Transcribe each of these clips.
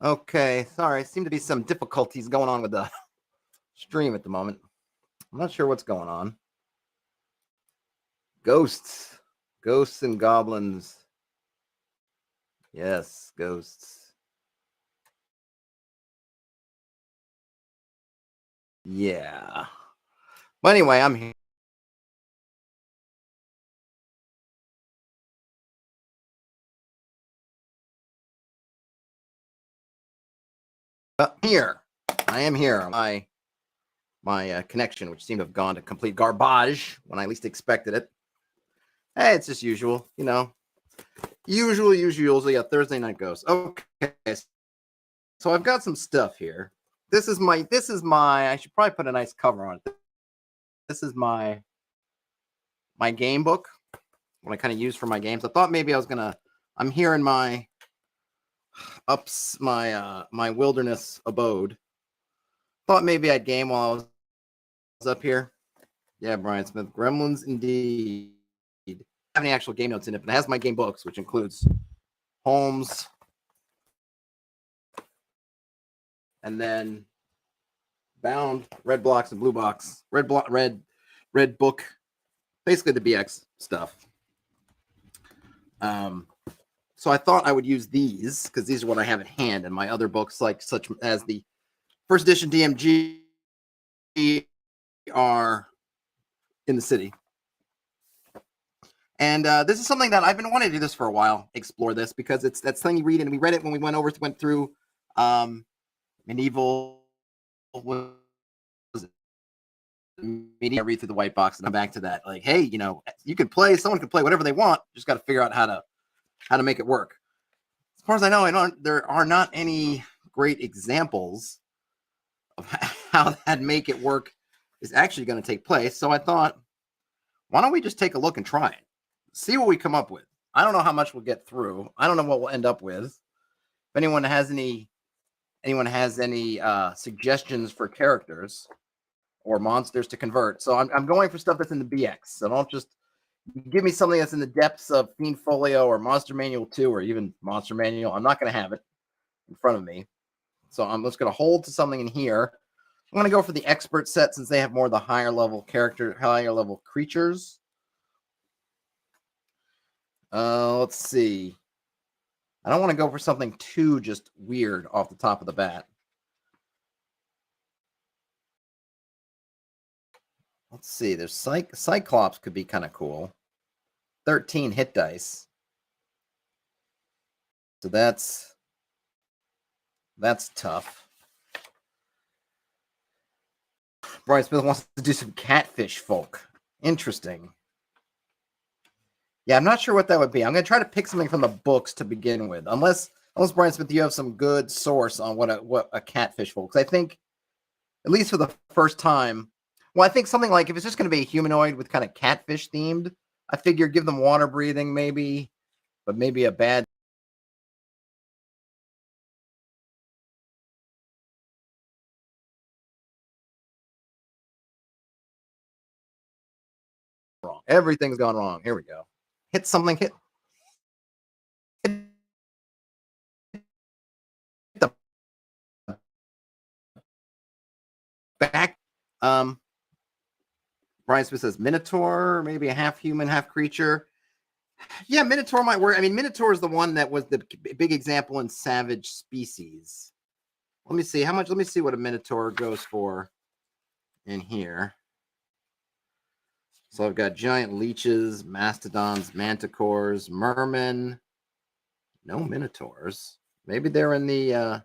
Okay, sorry. Seem to be some difficulties going on with the stream at the moment. I'm not sure what's going on. Ghosts. Ghosts and goblins. Yes, ghosts. Yeah. But anyway, I'm here. Here. I am here. My connection, which seemed to have gone to complete garbage when I least expected it. Hey, it's just usual, you know. Usually, yeah, Thursday night ghosts. Okay. So I've got some stuff here. This is my I should probably put a nice cover on it. This is my game book, what I kind of use for my games. I thought maybe I'm here in my my wilderness abode. Thought maybe I'd game while I was up here. Yeah, Brian Smith. Gremlins indeed. I don't have any actual game notes in it, but it has my game books, which includes Holmes, and then bound red blocks and blue box, red book, basically the BX stuff. So I thought I would use these because these are what I have at hand, and my other books, like such as the first edition DMG, are in the city. And this is something that I've been wanting to do this for a while, explore this, because it's that thing you read, and we read it when we went through medieval. Media, read through the white box, and I'm back to that. Like, hey, you know, someone can play whatever they want. Just got to figure out how to make it work. As far as I know, there are not any great examples of how that make it work is actually going to take place. So I thought, why don't we just take a look and try it, see what we come up with. I don't know how much we'll get through. I don't know what we'll end up with. If anyone has any suggestions for characters or monsters to convert. So I'm going for stuff that's in the BX. So don't just give me something that's in the depths of Fiend Folio or Monster Manual 2 or even Monster Manual. I'm not going to have it in front of me. So I'm just going to hold to something in here. I'm going to go for the expert set since they have more of the higher level creatures. Let's see. I don't want to go for something too just weird off the top of the bat. Let's see. There's Cyclops could be kind of cool. 13 hit dice. So that's tough. Brian Smith wants to do some catfish folk. Interesting. Yeah, I'm not sure what that would be. I'm going to try to pick something from the books to begin with. Unless Brian Smith, you have some good source on what a catfish folk. Because I think, at least for the first time, well, I think something like if it's just going to be a humanoid with kind of catfish themed, I figure give them water breathing maybe, but maybe a bad. Wrong. Everything's gone wrong. Here we go. Hit something. Hit the back. Brian Smith says Minotaur, maybe a half human, half creature. Yeah, Minotaur might work. I mean, Minotaur is the one that was the big example in Savage Species. Let me see how much. Let me see what a Minotaur goes for in here. So I've got giant leeches, mastodons, manticores, mermen. No Minotaurs. Maybe they're in the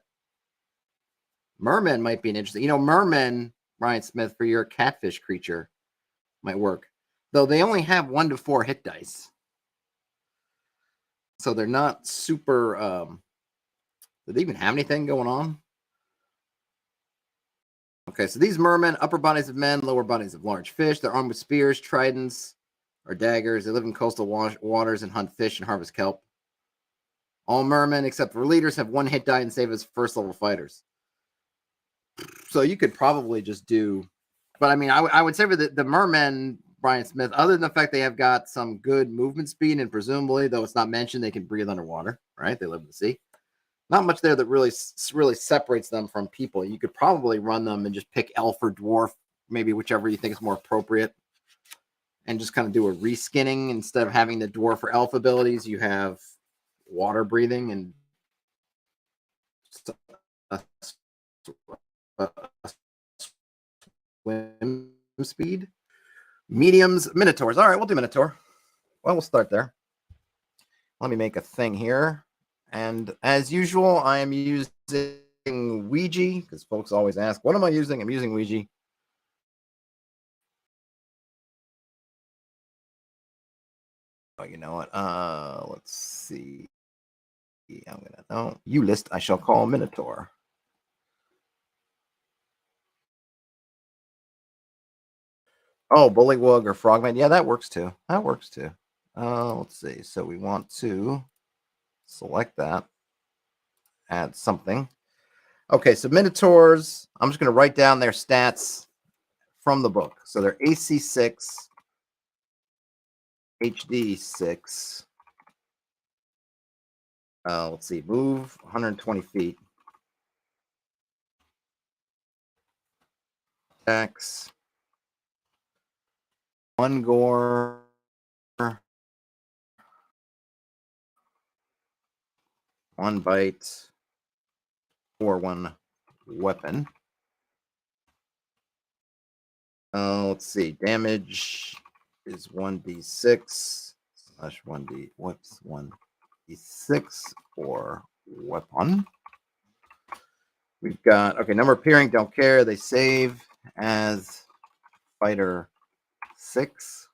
mermen might be an interesting. You know, mermen, Brian Smith, for your catfish creature might work. Though they only have 1 to 4 hit dice. So they're not super do they even have anything going on? Okay, so these mermen, upper bodies of men, lower bodies of large fish. They're armed with spears, tridents, or daggers. They live in coastal waters and hunt fish and harvest kelp. All mermen, except for leaders, have 1 hit die and save as first level fighters. So you could probably just do, but I mean, I would say for the mermen, Brian Smith, other than the fact they have got some good movement speed and presumably, though it's not mentioned, they can breathe underwater, right? They live in the sea. not much there that really separates them from people. You could probably run them and just pick elf or dwarf, maybe whichever you think is more appropriate, and just kind of do a reskinning. Instead of having the dwarf or elf abilities, you have water breathing and swim speed. Mediums, minotaurs. All right, we'll do minotaur. Well, we'll start there. Let me make a thing here. And as usual, I am using Ouija because folks always ask, what am I using? I'm using Ouija. Oh, you know what? Let's see. I'm gonna know you list. I shall call Minotaur. Oh, Bullywug or Frogman. Yeah, that works too. That works too. Let's see. So we want to select that. Add something. Okay, so Minotaurs. I'm just gonna write down their stats from the book. So they're AC 6, HD 6. Let's see. Move 120 feet. Attacks. 1 gore. 1 bite. Or 1 weapon. Let's see. Damage is 1d6 slash 1d. What's 1d6 for weapon? We've got, okay, number appearing, don't care. They save as fighter 6.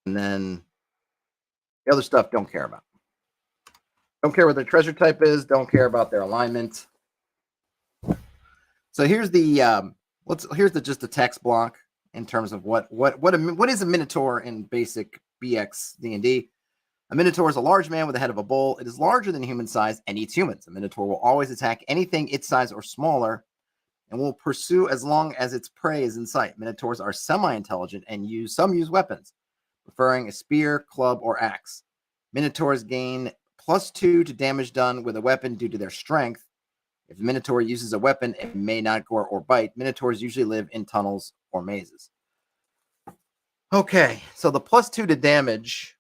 And then the other stuff, don't care about. Don't care what their treasure type is. Don't care about their alignment. So here's the here's just the text block in terms of what is a Minotaur in basic BX D&D. A Minotaur is a large man with the head of a bull. It is larger than human size and eats humans. A Minotaur will always attack anything its size or smaller and will pursue as long as its prey is in sight. Minotaurs are semi-intelligent and use weapons, preferring a spear, club, or axe. Minotaurs gain +2 to damage done with a weapon due to their strength. If a Minotaur uses a weapon, it may not gore or bite. Minotaurs usually live in tunnels or mazes. Okay, so the +2 to damage.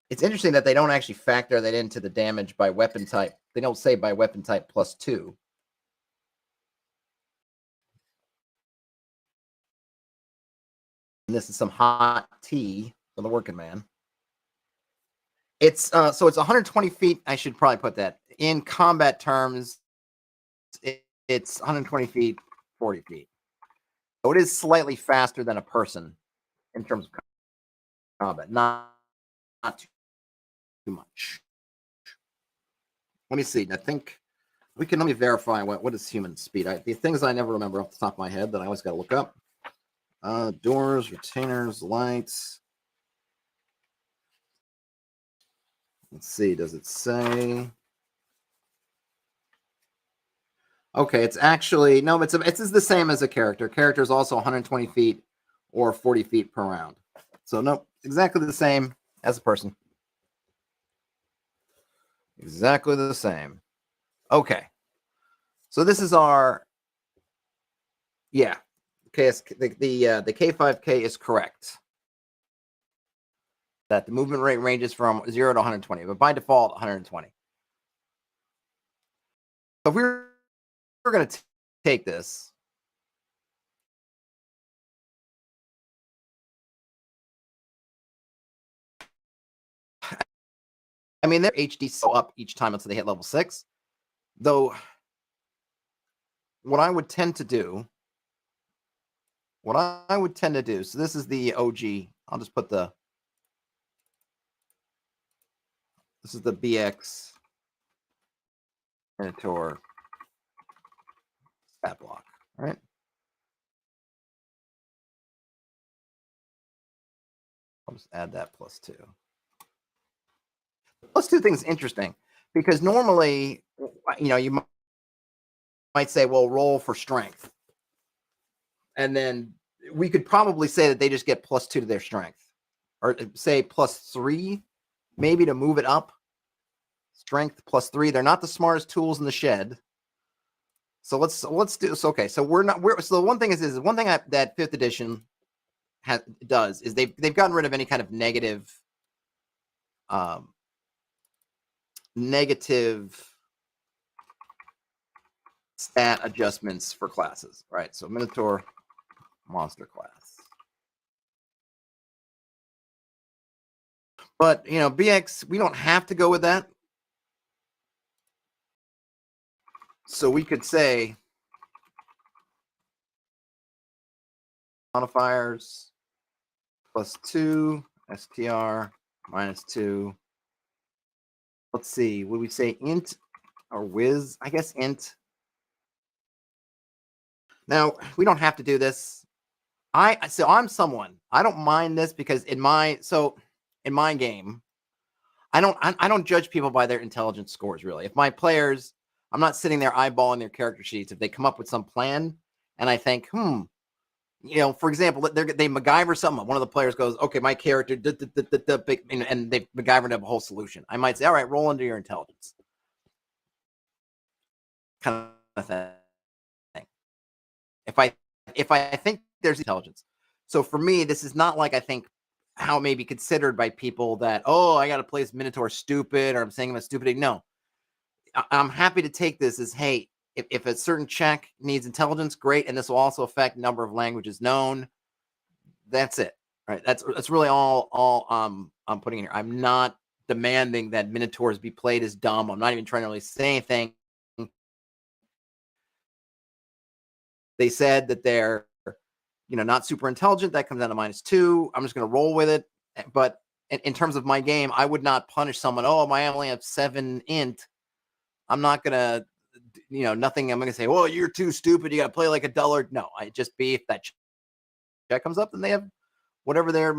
It's interesting that they don't actually factor that into the damage by weapon type. They don't say by weapon type +2. And this is some hot tea for the working man. It's so it's 120 feet. I should probably put that in combat terms. It's 120 feet, 40 feet. So it is slightly faster than a person in terms of combat. Not too much. Let me see. I think let me verify what is human speed. The things I never remember off the top of my head that I always got to look up. Doors, retainers, lights. Let's see. Does it say? Okay, it's actually no. It's the same as a character. Character is also 120 feet or 40 feet per round. So no, exactly the same as a person. Exactly the same. Okay. So this is our the K5K is correct. That the movement rate ranges from 0 to 120, but by default 120. So if we're going to take this. I mean, their HD so up each time until they hit level 6. Though, what I would tend to do, so this is the OG. I'll just put this is the BX Minotaur stat block, right? I'll just add that +2. +2 thing is interesting because normally, you might say, well, roll for strength. And then we could probably say that they just get +2 to their strength, or say +3, maybe to move it up. Strength +3. They're not the smartest tools in the shed. So let's do so. Okay, so so the one thing is one thing that 5th edition does is they've gotten rid of any kind of negative stat adjustments for classes, right? So Minotaur monster class. But, you know, BX, we don't have to go with that. So we could say modifiers +2, STR -2. Let's see, would we say int or whiz? I guess int. Now, we don't have to do this. So I'm someone, I don't mind this because in my game, I don't judge people by their intelligence scores, really. If my players, I'm not sitting there eyeballing their character sheets. If they come up with some plan and I think, you know, for example, they MacGyver something. One of the players goes, okay, my character, and they MacGyvered up a whole solution. I might say, all right, roll into your intelligence. Kind of thing. If I think there's intelligence. So for me, this is not like I think how it may be considered by people that, oh, I got to play this Minotaur stupid, or I'm saying I'm a stupid. No, I'm happy to take this as, hey, if a certain check needs intelligence, great, and this will also affect number of languages known. That's it, right? That's really all I'm putting in here. I'm not demanding that Minotaurs be played as dumb. I'm not even trying to really say anything. They said that they're, you know, not super intelligent. That comes down to -2. I'm just going to roll with it. But in terms of my game, I would not punish someone. Oh, I only have 7 int. I'm not going to, you know, nothing. I'm going to say, well, you're too stupid. You got to play like a dullard. No, I just be, if that check comes up, then they have whatever their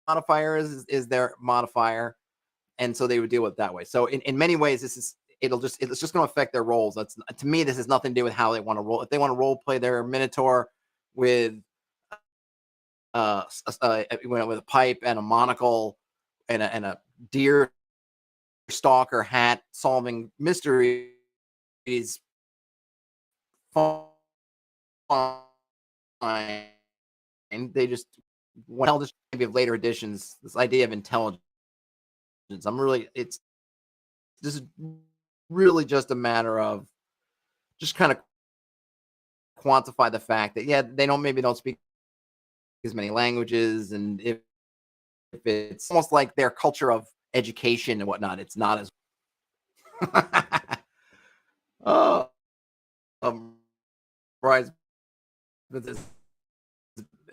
modifier is their modifier. And so they would deal with it that way. So in many ways, it's just going to affect their roles. That's, to me, this has nothing to do with how they want to roll. If they want to role play their Minotaur with with a pipe and a monocle and a deer stalker hat solving mysteries, fine. They just tell this maybe of later editions, this idea of intelligence. This is really just a matter of just kind of quantify the fact that, yeah, they maybe don't speak as many languages, and if it's almost like their culture of education and whatnot, it's not as oh, right.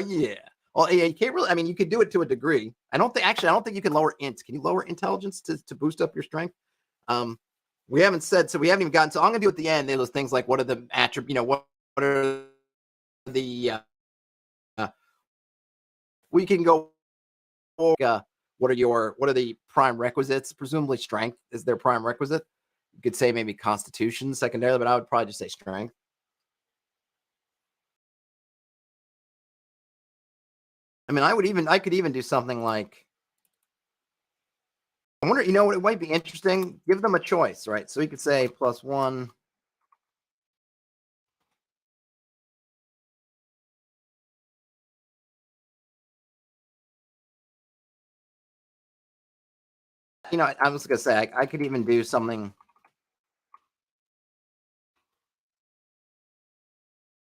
Yeah. Well, yeah, you can't really. I mean, you could do it to a degree. I don't think you can lower int. Can you lower intelligence to boost up your strength? We haven't said, so we haven't even gotten. So I'm gonna do at the end. There's things like, what are the attributes? You know, what are the we can go. What are the prime requisites? Presumably, strength is their prime requisite. You could say maybe constitution secondarily, but I would probably just say strength. I mean, I could even do something like, I wonder, you know what, it might be interesting. Give them a choice, right? So you could say +1. You know, I was gonna say I could even do something.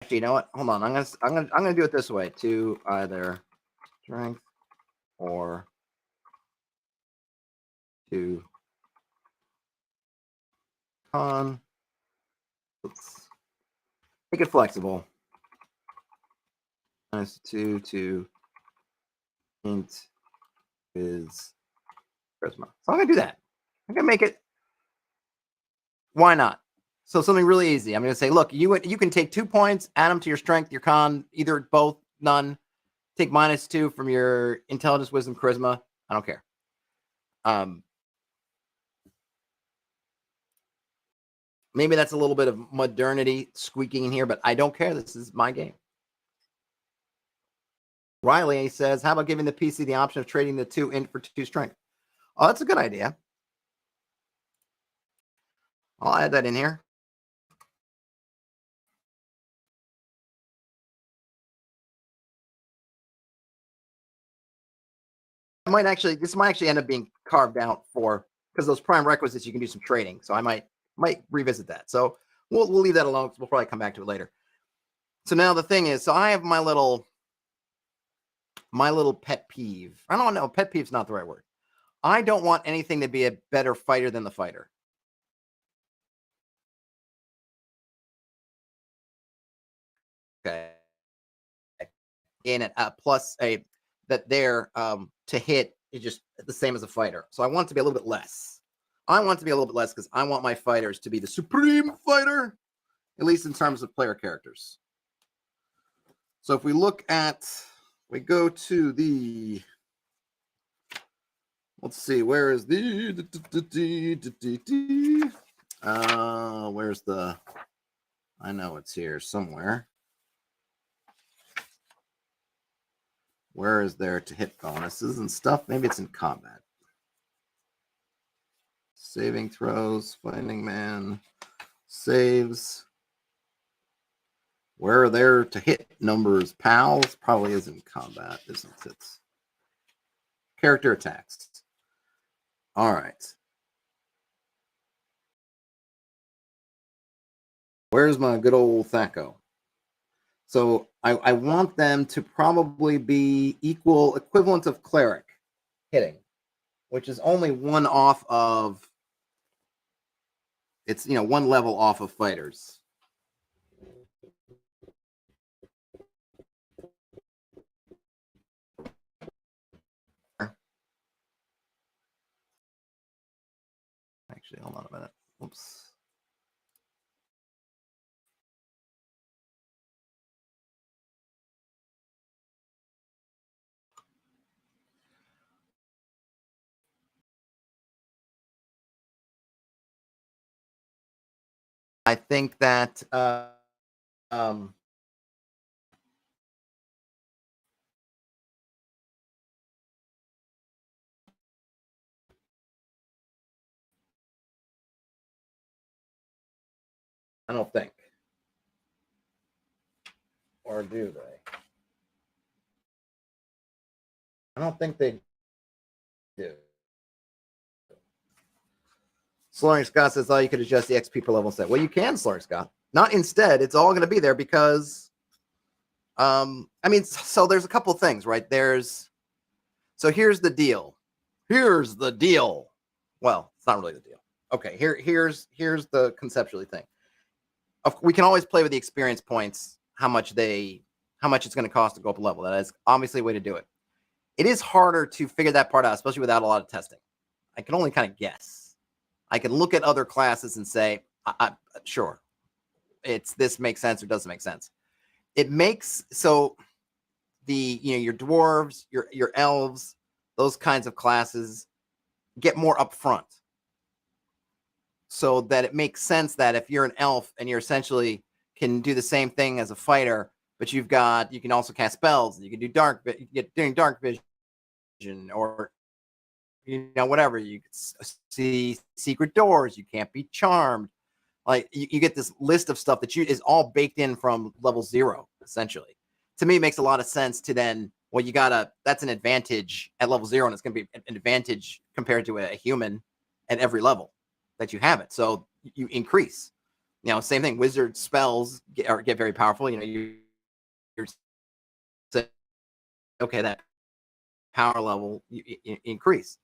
Actually, you know what? Hold on. I'm gonna do it this way, to either strength or to con. Let's make it flexible. -2 to int is charisma. So I'm gonna do that. I'm gonna make it. Why not? So something really easy. I'm gonna say, look, you can take 2 points, add them to your strength, your con, either both, none. Take -2 from your intelligence, wisdom, charisma. I don't care. Maybe that's a little bit of modernity squeaking in here, but I don't care. This is my game. Riley says, how about giving the PC the option of trading the 2 int for 2 strength? Oh, that's a good idea. I'll add that in here. This might actually end up being carved out for, because those prime requisites you can do some trading. So I might revisit that. So we'll leave that alone because we'll probably come back to it later. So now the thing is, so I have my little pet peeve. I don't know, pet peeve's not the right word. I don't want anything to be a better fighter than the fighter. Okay. In it, plus that there to hit is just the same as a fighter. So I want it to be a little bit less. I want it to be a little bit less because I want my fighters to be the supreme fighter, at least in terms of player characters. So if we we go to the, let's see, where is where's the, I know it's here somewhere. Where is there to hit bonuses and stuff? Maybe it's in combat. Saving throws, Finding Man, saves. Where are there to hit numbers? Pals probably is in combat, isn't it? Character attacks. All right. Where's my good old Thaco? So I want them to probably be equivalent of cleric hitting, which is only one off of, it's, one level off of fighters. Actually, hold on a minute. Oops. I think that I don't think. Or do they? I don't think they do. Slaughtering Scott says, oh, you could adjust the XP per level set. Well, you can, Slaughtering Scott. Not instead. It's all going to be there because, I mean, so there's a couple things, right? So here's the deal. Here's the deal. Well, it's not really the deal. Okay, here's the conceptually thing. We can always play with the experience points, how much it's going to cost to go up a level. That is obviously a way to do it. It is harder to figure that part out, especially without a lot of testing. I can only kind of guess. I can look at other classes and say, sure, this makes sense or doesn't make sense. It makes, so your dwarves, your elves, those kinds of classes get more upfront. So that it makes sense that if you're an elf and you're essentially can do the same thing as a fighter, but you can also cast spells, you can do doing dark vision, or whatever. You can see secret doors. You can't be charmed. Like you get this list of stuff that is all baked in from level 0, essentially. To me, it makes a lot of sense to then, well, that's an advantage at level 0, and it's going to be an advantage compared to a human at every level that you have it. So you increase. Same thing. Wizard spells get very powerful. You're okay, that power level you increase.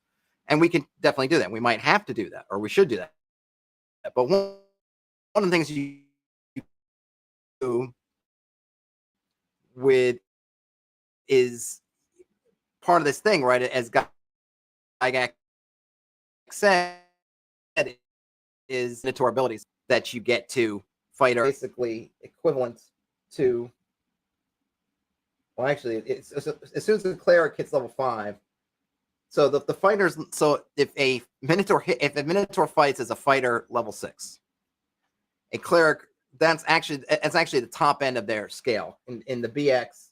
And we can definitely do that. We might have to do that, or we should do that. But one of the things you do is part of this thing, right? As Gygax said, is Minotaur abilities that you get to fight are basically equivalent to. Well, actually, it's as soon as the cleric hits level 5. So the fighters. So if a Minotaur fights as a fighter level 6, a cleric, that's actually the top end of their scale. In the BX,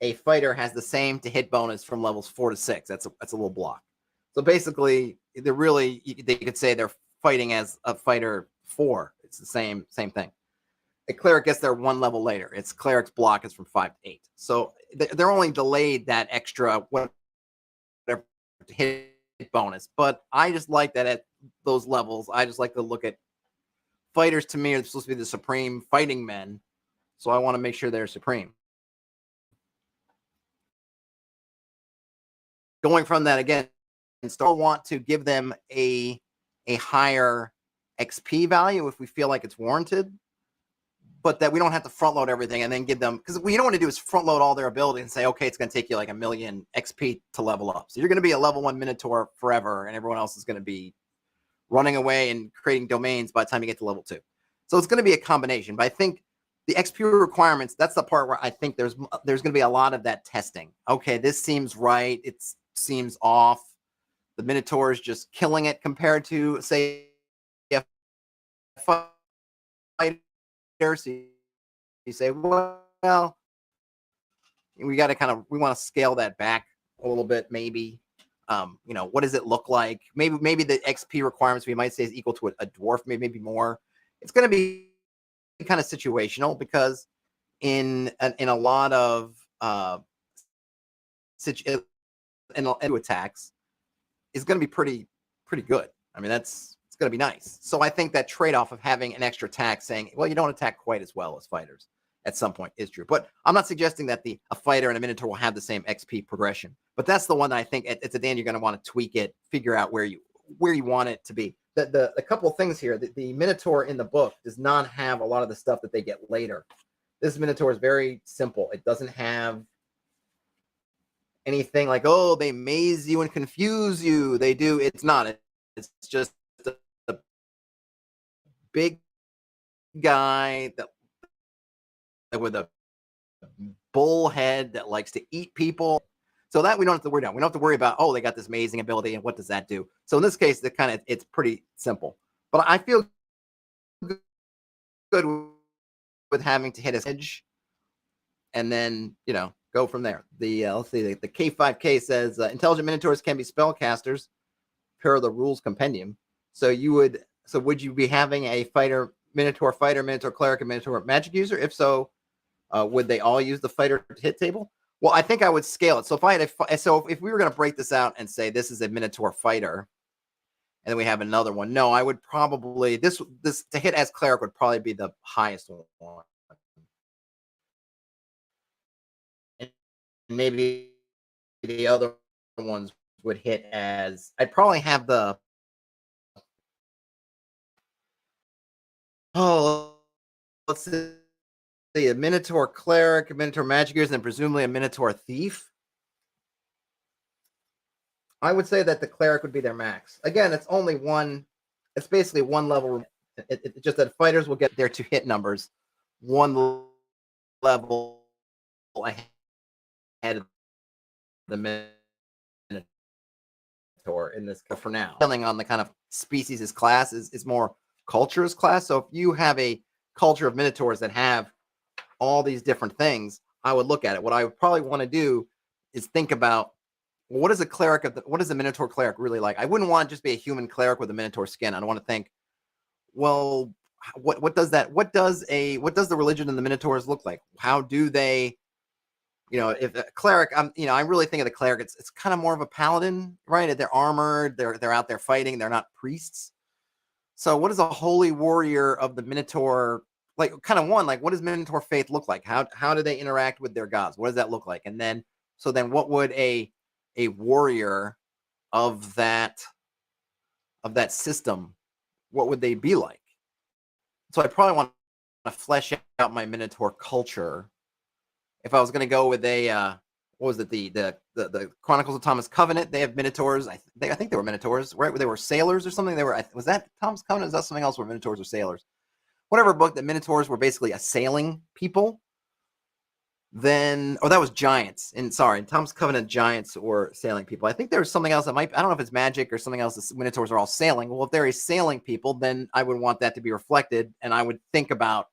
a fighter has the same to hit bonus from levels 4 to 6. That's a little block. So basically, they could say they're fighting as a fighter 4. It's the same thing. A cleric gets there 1 level later. Its cleric's block is from 5 to 8. So they're only delayed that extra whatever hit bonus. But I just like that at those levels. I just like to look at fighters. To me, are supposed to be the supreme fighting men. So I want to make sure they're supreme. Going from that again, still want to give them a higher XP value if we feel like it's warranted, but that we don't have to front load everything and then give them, because what you don't want to do is front load all their ability and say, okay, it's going to take you like 1 million XP to level up. So you're going to be a level 1 Minotaur forever, and everyone else is going to be running away and creating domains by the time you get to level 2. So it's going to be a combination. But I think the XP requirements, that's the part where I think there's going to be a lot of that testing. Okay, this seems right. It seems off. The Minotaur is just killing it compared to, say, a fighter. So you say, well, we got to we want to scale that back a little bit, maybe. What does it look like? Maybe the XP requirements we might say is equal to a dwarf, maybe more. It's going to be kind of situational, because in a lot of attacks is going to be pretty good. I mean, it's going to be nice. So I think that trade-off of having an extra attack, saying, well, you don't attack quite as well as fighters at some point, is true. But I'm not suggesting that a fighter and a Minotaur will have the same XP progression. But that's the one that I think it's a Dan, you're going to want to tweak it, figure out where you want it to be. A couple of things here. The Minotaur in the book does not have a lot of the stuff that they get later. This Minotaur is very simple. It doesn't have anything like, oh, they maze you and confuse you. They do. It's not. It's just a big guy that with a bull head that likes to eat people. So that we don't have to worry about. We don't have to worry about, oh, they got this amazing ability and what does that do? So in this case, it's pretty simple. But I feel good with having to hit his edge and then, go from there. Let's see, the K5K says intelligent Minotaurs can be spellcasters per the rules compendium. So would you be having a Minotaur fighter, Minotaur cleric, and Minotaur magic user? If so, would they all use the fighter hit table? Well, I think I would scale it. So if we were going to break this out and say this is a Minotaur fighter, and then we have another one, no, I would probably this to hit as cleric would probably be the highest one. And maybe the other ones would hit as, I'd probably have let's see, a Minotaur cleric, a Minotaur magic user, and presumably a Minotaur thief. I would say that the cleric would be their max. Again, it's only one. It's basically 1 level. It's just that fighters will get their 2 hit numbers 1 level ahead of the Minotaur in this for now. Depending on the kind of species his class is more culture's class. So if you have a culture of Minotaurs that have all these different things, I would look at it. What I would probably want to do is think about, well, what is a Minotaur cleric really like? I wouldn't want to just be a human cleric with a Minotaur skin. I don't want to think, well, what does the religion of the Minotaurs look like? How do they, if a cleric, I really think of the cleric, it's kind of more of a paladin, right? They're armored, they're out there fighting, they're not priests. So what does a holy warrior of the Minotaur, what does Minotaur faith look like? How do they interact with their gods? What does that look like? And then what would a warrior of that system, what would they be like? So I probably want to flesh out my Minotaur culture. If I was going to go with what was it, the Chronicles of Thomas Covenant, they have Minotaurs. I think they were Minotaurs, right? They were sailors or something. Was that Thomas Covenant? Is that something else where Minotaurs were sailors? Whatever book that Minotaurs were basically a sailing people. Then, that was giants. Thomas Covenant giants or sailing people. I think there was something else I don't know if it's magic or something else. The Minotaurs are all sailing. Well, if they're a sailing people, then I would want that to be reflected, and I would think about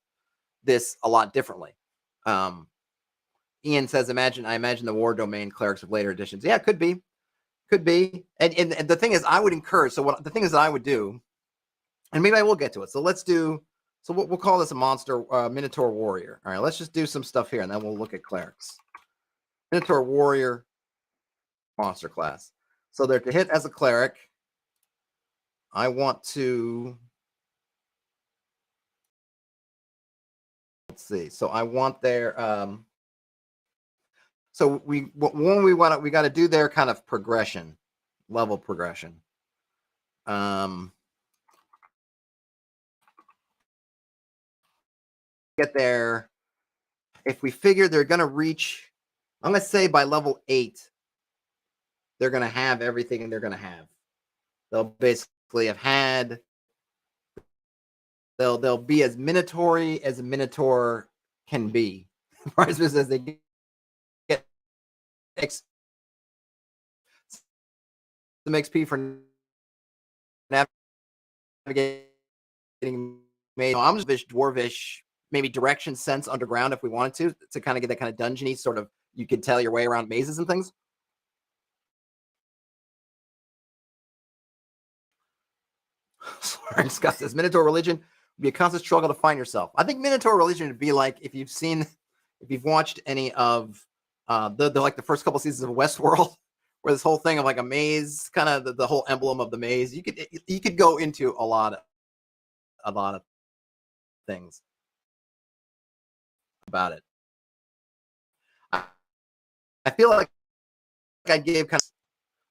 this a lot differently. Ian says, I imagine the war domain clerics of later editions. Yeah, could be. And the thing is, I would encourage. So the thing is that I would do, And maybe I will get to it. So let's do. So we'll call this a monster Minotaur warrior. All right, let's just do some stuff here, and then we'll look at clerics. Minotaur warrior monster class. So they're to hit as a cleric. I want to. Let's see. So I want their. So we got to do their kind of progression, level progression. Get there. If we figure they're going to reach, I'm going to say by level 8, they're going to have everything they're going to have. They'll basically have had. They'll be as Minotaur-y as a Minotaur can be. As they get some XP for navigating. I'm just dwarvish, maybe direction sense underground if we wanted to kind of get that kind of dungeony sort of. You could tell your way around mazes and things. Sorry, discuss this. Minotaur religion would be a constant struggle to find yourself. I think Minotaur religion would be like if you've watched any of the first couple seasons of Westworld, where this whole thing of like a maze, kind of the whole emblem of the maze. You could go into a lot of things about it. I feel like I gave kind of.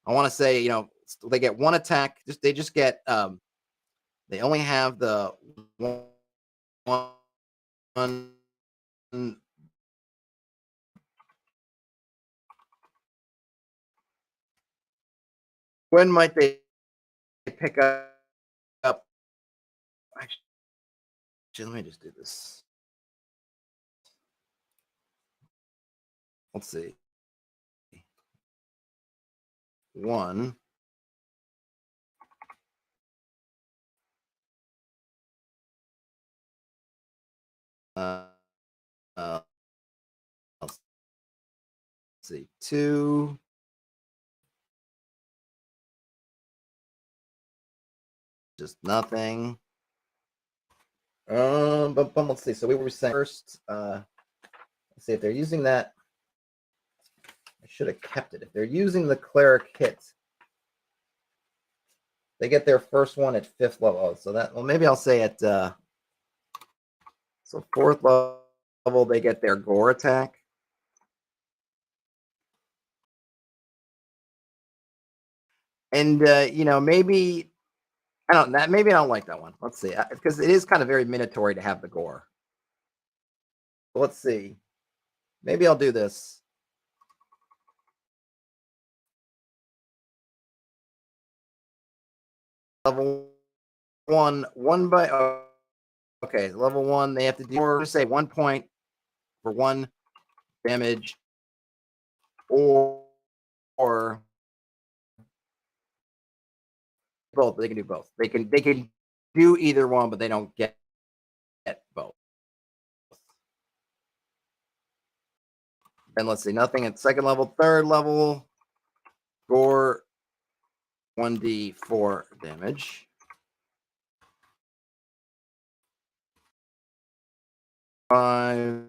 I want to say, they get one attack. They just get. They only have the one. When might they pick up? Actually, let me just do this. Let's see. 1. Let's see. 2. Just nothing. But let's see. So we were saying first. Let's see if they're using that. I should have kept it. If they're using the cleric hit, they get their first one at 5th level. So maybe I'll say at so 4th level they get their gore attack. And maybe maybe I don't like that one. Let's see, because it is kind of very Minotaur-y to have the gore. So let's see. Maybe I'll do this. Level 1, okay, level 1, they have to do, or just say 1 point for 1 damage, or both. They can do both. They can do either one, but they don't get both. And let's see, nothing at 2nd level. 3rd level, gore 1d4 damage. 5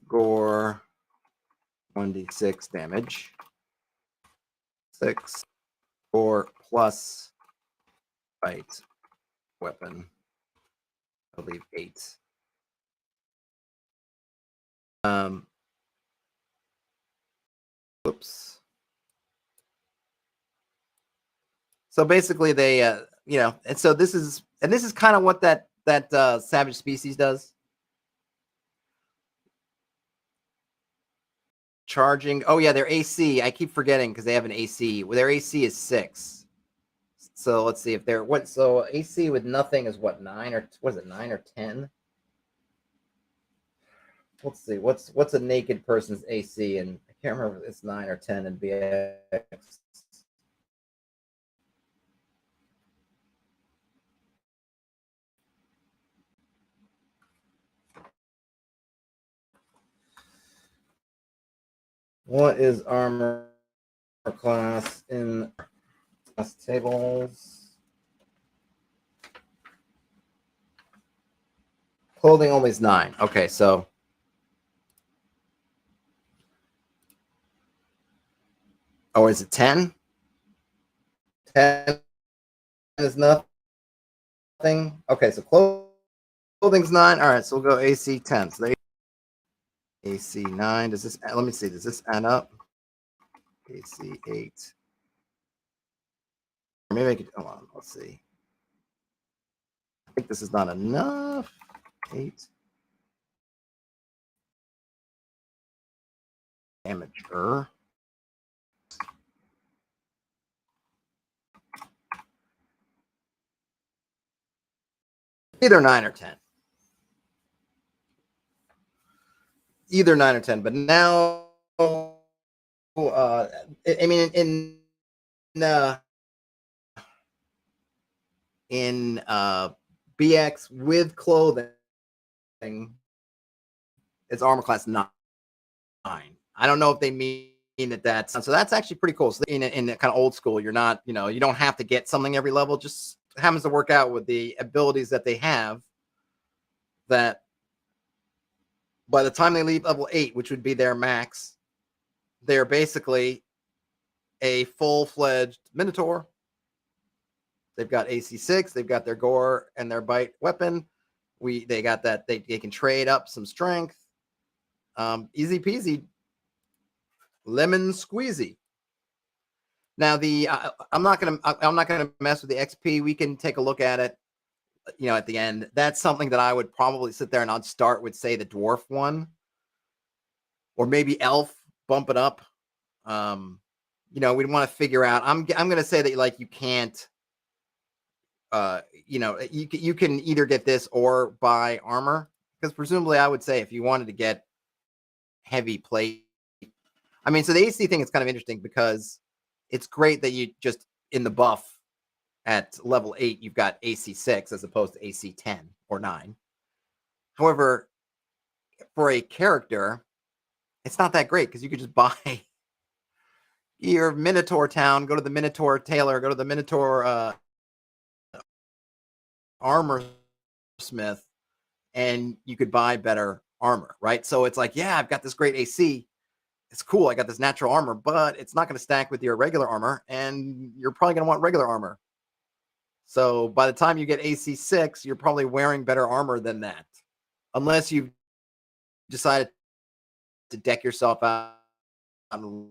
gore 1d6 damage. 6 gore plus fight weapon. I believe 8. Oops. So basically, they, and so this is kind of what that savage species does. Charging. Oh yeah, their AC. I keep forgetting because they have an AC. Well, their AC is 6. So let's see if they're what. So AC with nothing is what, 9 or what is it, 9 or 10? Let's see. What's a naked person's AC? And I can't remember if it's 9 or 10 in BX. What is armor class in class tables? Clothing only is 9. Okay, so is it 10? 10 is nothing. Okay, so clothing's 9. All right, so we'll go AC 10. So AC 9. Does this? Let me see. Does this add up? AC 8. Maybe I could. Hold on. Let's see. I think this is not enough. 8. Amateur. Either 9 or 10. Either 9 or 10. But now, I mean, in BX with clothing, it's armor class 9. I don't know if they mean that's so. That's actually pretty cool. So in kind of old school, you're not, you don't have to get something every level. Just happens to work out with the abilities that they have. That by the time they leave level 8, which would be their max, they're basically a full-fledged Minotaur. They've got AC 6. They've got their gore and their bite weapon. They got that. They can trade up some strength. Easy peasy. Lemon squeezy. Now I'm not gonna mess with the XP. We can take a look at it, at the end. That's something that I would probably sit there and I'd start with, say, the dwarf one, or maybe elf, bump it up. We'd want to figure out. I'm gonna say that, like, you can't. You can either get this or buy armor, because presumably I would say if you wanted to get heavy plate. I mean, so the AC thing is kind of interesting because it's great that you just in the buff at level 8, you've got AC 6 as opposed to AC 10 or 9. However, for a character, it's not that great because you could just buy your Minotaur town, go to the Minotaur tailor, go to the Minotaur armor smith, and you could buy better armor, right? So it's like, yeah, I've got this great AC. It's cool. I got this natural armor, but it's not going to stack with your regular armor, and you're probably going to want regular armor. So by the time you get AC 6, you're probably wearing better armor than that, unless you've decided to deck yourself out on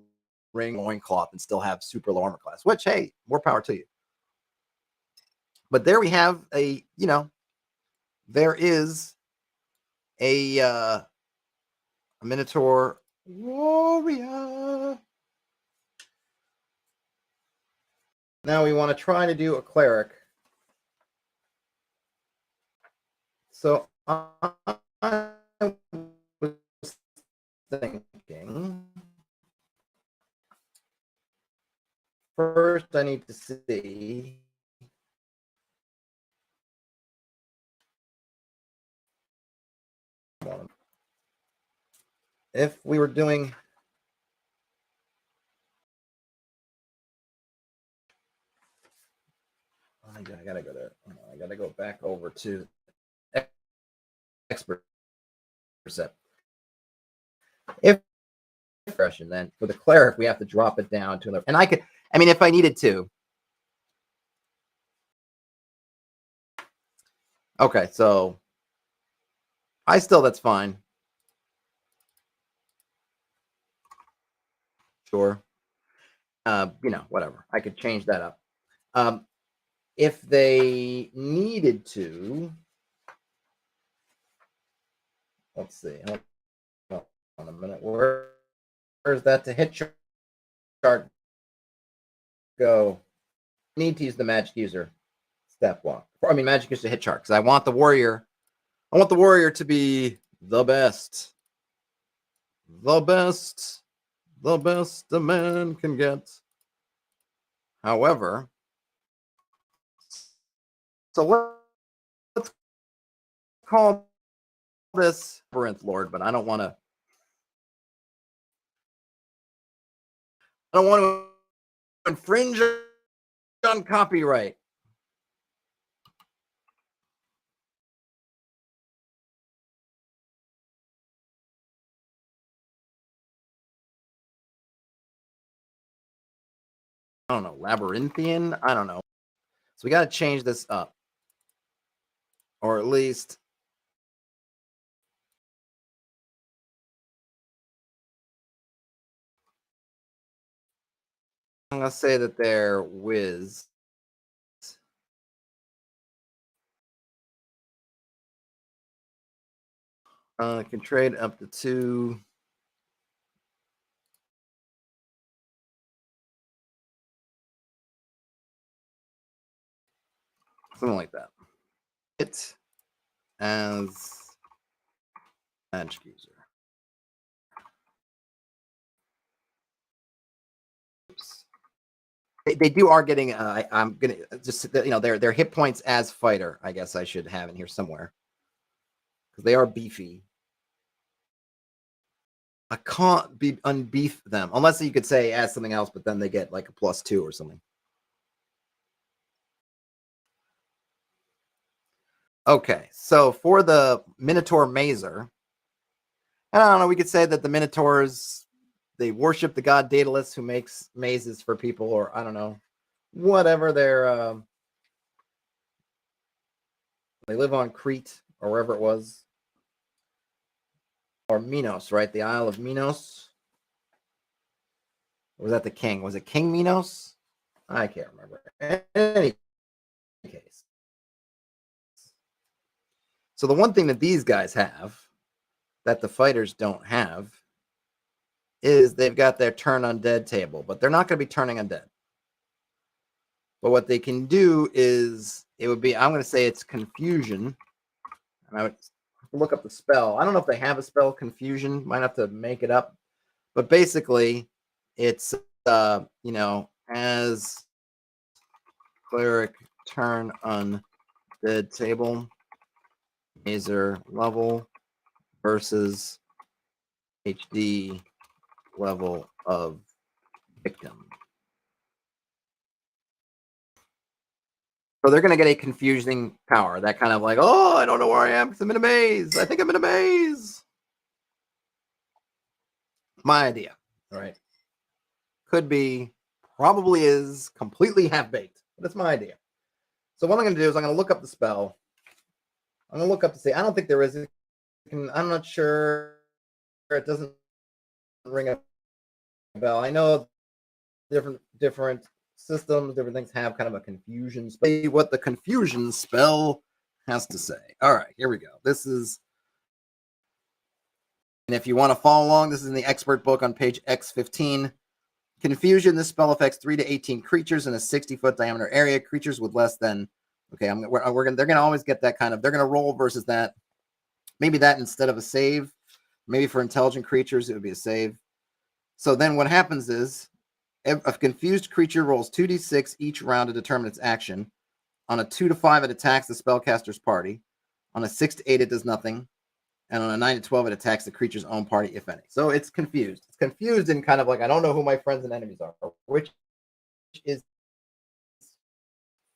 ring loincloth and still have super low armor class, which, hey, more power to you. But there we have there is a Minotaur warrior. Now we want to try to do a cleric. So I was thinking, first I need to see if we were doing I gotta go there. I gotta go back over to expert set. If expression, then for the cleric, we have to drop it down to another. And I mean, if I needed to. Okay, so that's fine. Sure. Whatever. I could change that up. If they needed to, let's see. Hold on a minute. Where's that to hit chart go? I need to use the magic user step walk. I mean, magic user hit chart, because I want the warrior. I want the warrior to be the best. The best a man can get. However, so let's call this Labyrinth Lord, but I don't want to infringe on copyright. I don't know, labyrinthian? I don't know. So we got to change this up. Or at least I'm going to say that they're whiz. Can trade up to 2. Something like that. It as magic user. Oops. They are getting. I'm gonna just their hit points as fighter. I guess I should have in here somewhere because they are beefy. I can't unbeef them unless you could say as something else, but then they get like a +2 or something. Okay, so for the Minotaur Mazer, I don't know. We could say that the Minotaurs, they worship the god Daedalus who makes mazes for people, or I don't know, whatever their they live on Crete or wherever it was, or Minos, right? The Isle of Minos. Or was that the king? Was it King Minos? I can't remember. In any case, so the one thing that these guys have that the fighters don't have is they've got their turn undead table, but they're not going to be turning undead. But what they can do is it would be, I'm going to say it's confusion. And I would look up the spell. I don't know if they have a spell, confusion. Might have to make it up. But basically, it's, as cleric turn undead table, Mazer level versus HD level of victim. So they're going to get a confusing power. That kind of like, oh, I don't know where I am because I'm in a maze. I think I'm in a maze. My idea. All right. Could be, probably is, completely half-baked. But it's my idea. So what I'm going to do is I'm going to look up the spell. I'm going to look up to see. I don't think there is. I'm not sure. It doesn't ring a bell. I know different systems, different things have kind of a confusion spell. What the confusion spell has to say. All right, here we go. This is, and if you want to follow along, this is in the expert book on page X15. Confusion, this spell affects 3 to 18 creatures in a 60-foot diameter area. Creatures with less than, okay, they're gonna always get that kind of, they're gonna roll versus that. Maybe that instead of a save. Maybe for intelligent creatures, it would be a save. So then what happens is, a confused creature rolls 2d6 each round to determine its action. On a 2 to 5, it attacks the spellcaster's party. On a 6 to 8, it does nothing. And on a 9 to 12, it attacks the creature's own party, if any. So it's confused. It's confused in kind of like, I don't know who my friends and enemies are, which is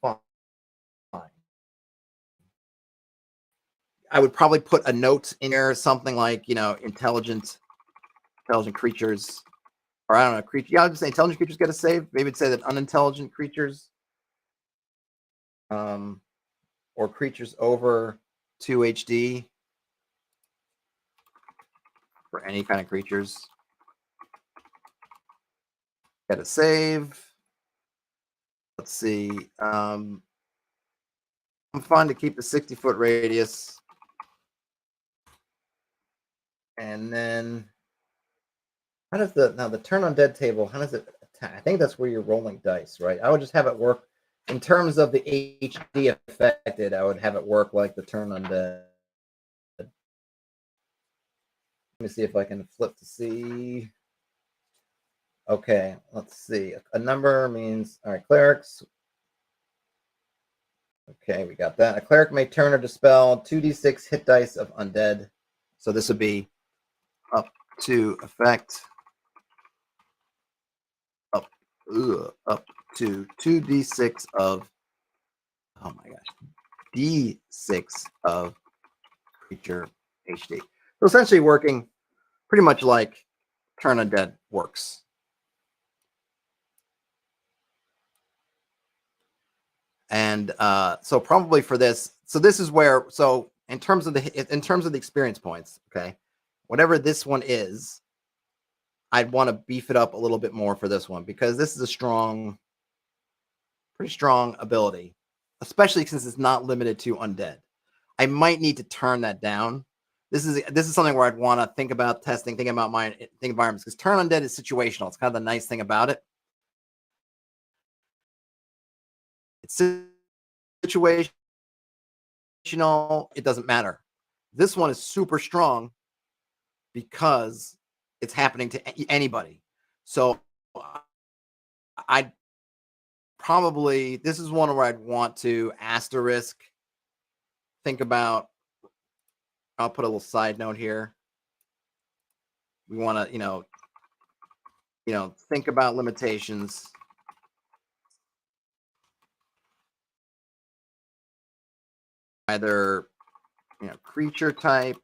fine. I would probably put a note in there, something like, intelligent creatures. Or I don't know, creature. Yeah, I would just say intelligent creatures get a save. Maybe it'd say that unintelligent creatures, or creatures over 2 HD for any kind of creatures get a save. Let's see. I'm fine to keep the 60-foot radius, and then how does the turn on dead table? How does it attack? I think that's where you're rolling dice, right? I would just have it work in terms of the HD affected. I would have it work like the turn on dead. Let me see if I can flip to see. Okay, let's see. A number means, all right, clerics. Okay, we got that. A cleric may turn or dispel 2d6 hit dice of undead. So this would be up to effect up to 2d6 of, oh my gosh, d6 of creature HD. So essentially working pretty much like turn undead works. And so probably for this, so this is where, so in terms of the experience points, okay, whatever this one is, I'd want to beef it up a little bit more for this one, because this is a strong, pretty strong ability, especially since it's not limited to undead. I might need to turn that down. This is something where I'd want to think about testing, thinking about my environments, because turn undead is situational. It's kind of the nice thing about it. It's situational. It doesn't matter. This one is super strong because it's happening to anybody. So I'd probably, this is one where I'd want to asterisk, think about, I'll put a little side note here. We want to, you know, think about limitations. Either, you know, creature type,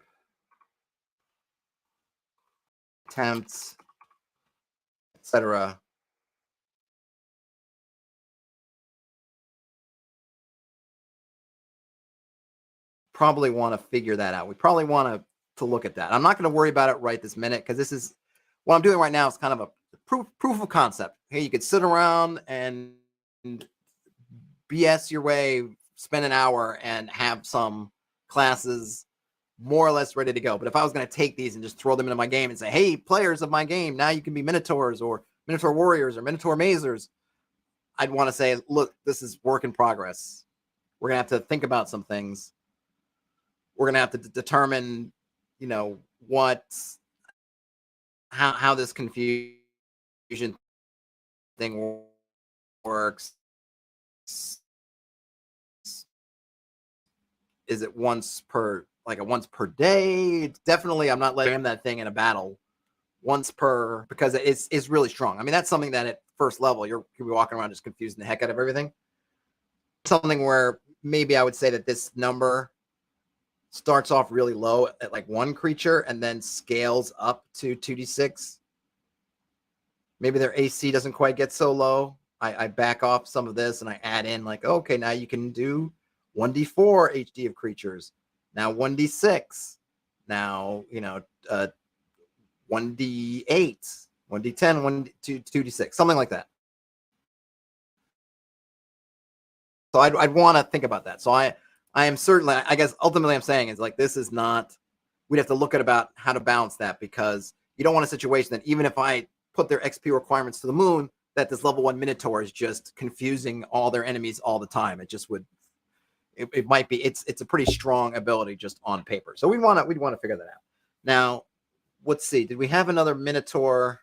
attempts, etc. Probably want to figure that out. We probably want to look at that. I'm not going to worry about it right this minute, because this is what I'm doing right now. Is kind of a proof of concept. Hey, you could sit around and BS your way, spend an hour, and have some classes more or less ready to go. But if I was going to take these and just throw them into my game and say, hey, players of my game, now you can be Minotaurs or Minotaur Warriors or Minotaur Mazers, I'd want to say, look, this is work in progress. We're going to have to think about some things. We're going to have to determine, you know, how this confusion thing works. Is it once per day? It's definitely, I'm not letting that thing in a battle once per, because it's really strong. I mean, that's something that at first level, you'll be walking around just confusing the heck out of everything. Something where maybe I would say that this number starts off really low at like one creature and then scales up to 2d6. Maybe their AC doesn't quite get so low. I back off some of this and I add in like, okay, now you can do 1d4 HD of creatures. Now 1d6. Now, you know, 1d8, 1d10, 2d6, something like that. So I'd want to think about that. So I am certainly, I guess ultimately I'm saying is like, this is not, we'd have to look at about how to balance that, because you don't want a situation that even if I put their XP requirements to the moon, that this level 1 Minotaur is just confusing all their enemies all the time. It just would, it might be, it's a pretty strong ability just on paper. So we'd want to figure that out. Now, let's see. Did we have another Minotaur?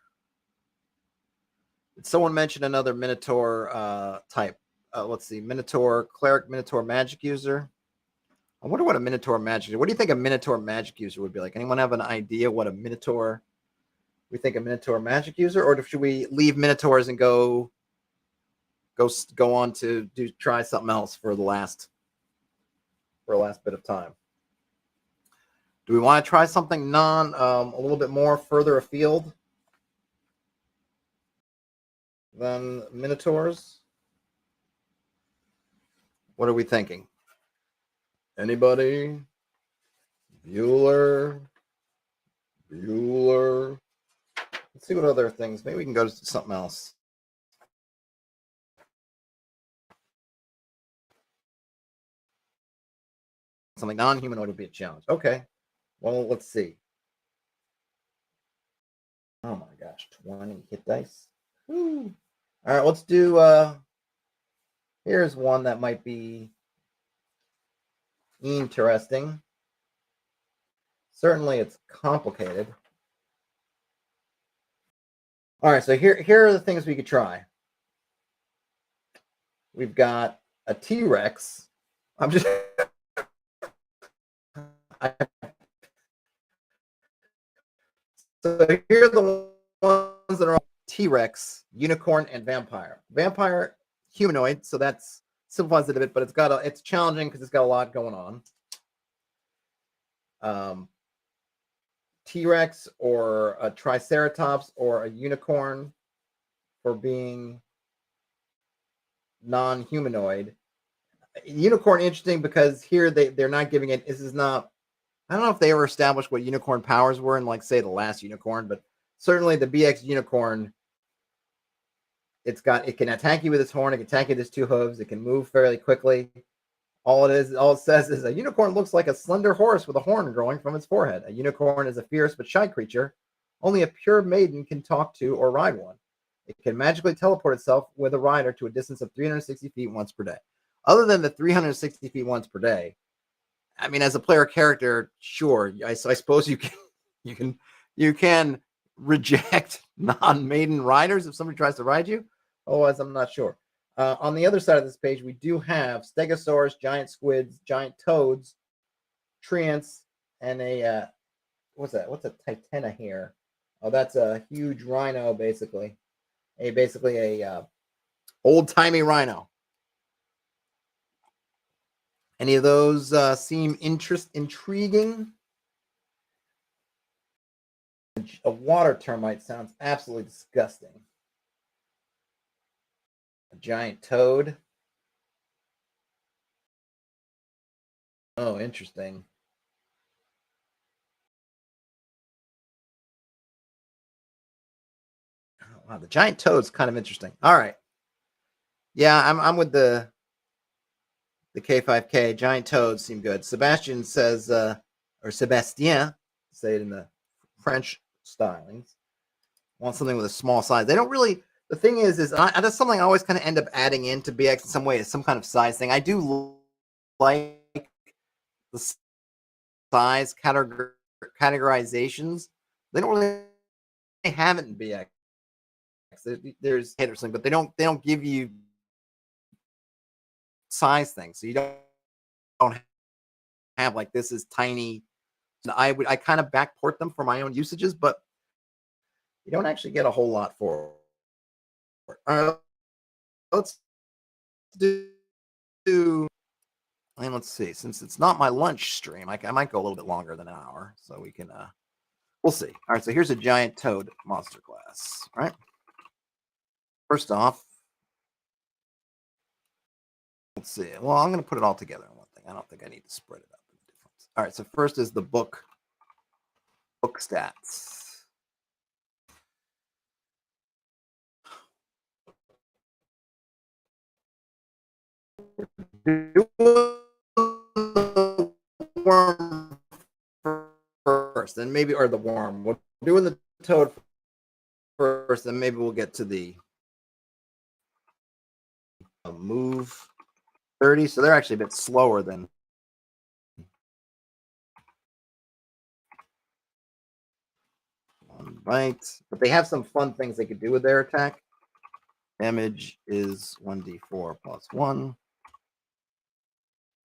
Did someone mention another Minotaur type? Let's see. Minotaur Cleric, Minotaur Magic User. I wonder what a Minotaur Magic User. What do you think a Minotaur Magic User would be like? Anyone have an idea what a Minotaur? We think a Minotaur Magic User, or should we leave Minotaurs and go on to try something else for the last bit of time? Do we want to try something a little bit more further afield than Minotaurs? What are we thinking? Anybody? Bueller. Let's see what other things. Maybe we can go to something else. Something non-humanoid would be a challenge. Okay. Well, let's see. Oh my gosh, 20 hit dice. Woo. All right, let's do here's one that might be interesting. Certainly it's complicated. All right, so here are the things we could try. We've got a T-Rex. I'm just so here are the ones that are T-Rex, unicorn, and vampire. Vampire, humanoid, so that's simplifies it a bit, but it's challenging because it's got a lot going on. T-Rex or a Triceratops or a unicorn for being non-humanoid. Unicorn interesting because here they're not giving it. This is not. I don't know if they ever established what unicorn powers were in, like, say, the last unicorn, but certainly the BX unicorn. It can attack you with its horn. It can attack you with its two hooves. It can move fairly quickly. All it says is a unicorn looks like a slender horse with a horn growing from its forehead. A unicorn is a fierce but shy creature. Only a pure maiden can talk to or ride one. It can magically teleport itself with a rider to a distance of 360 feet once per day. Other than the 360 feet once per day, I mean, as a player character, sure, I suppose you can reject non-maiden riders if somebody tries to ride you. Otherwise, I'm not sure. On the other side of this page, we do have stegosaurus, giant squids, giant toads, treants, and a what's that? What's a titana here? Oh, that's a huge rhino, basically. A old-timey rhino. Any of those seem intriguing? A water termite sounds absolutely disgusting. A giant toad. Oh, interesting. Oh, wow, the giant toad's kind of interesting. All right. Yeah, I'm with the K5K. Giant toads seem good. Sebastian says, or Sebastien, say it in the French stylings, want something with a small size. They don't really. The thing is that's something I always kind of end up adding into BX in some way, is some kind of size thing. I do like the size categorizations. They don't really have it in BX. There's Henderson, but they don't give you size things, so you don't have like this is tiny. I kind of backport them for my own usages, but you don't actually get a whole lot for it. All right, let's do. And let's see. Since it's not my lunch stream, I might go a little bit longer than an hour, so we can. We'll see. All right, so here's a giant toad monster class. All right. First off, let's see. Well, I'm going to put it all together in one thing. I don't think I need to spread it up in difference. All right, so first is the book stats. Worm first, and maybe, or the worm. We're doing the toad first, and maybe we'll get to the move 30. So they're actually a bit slower than one bite, but they have some fun things they could do with their attack. Damage is 1d4 plus 1.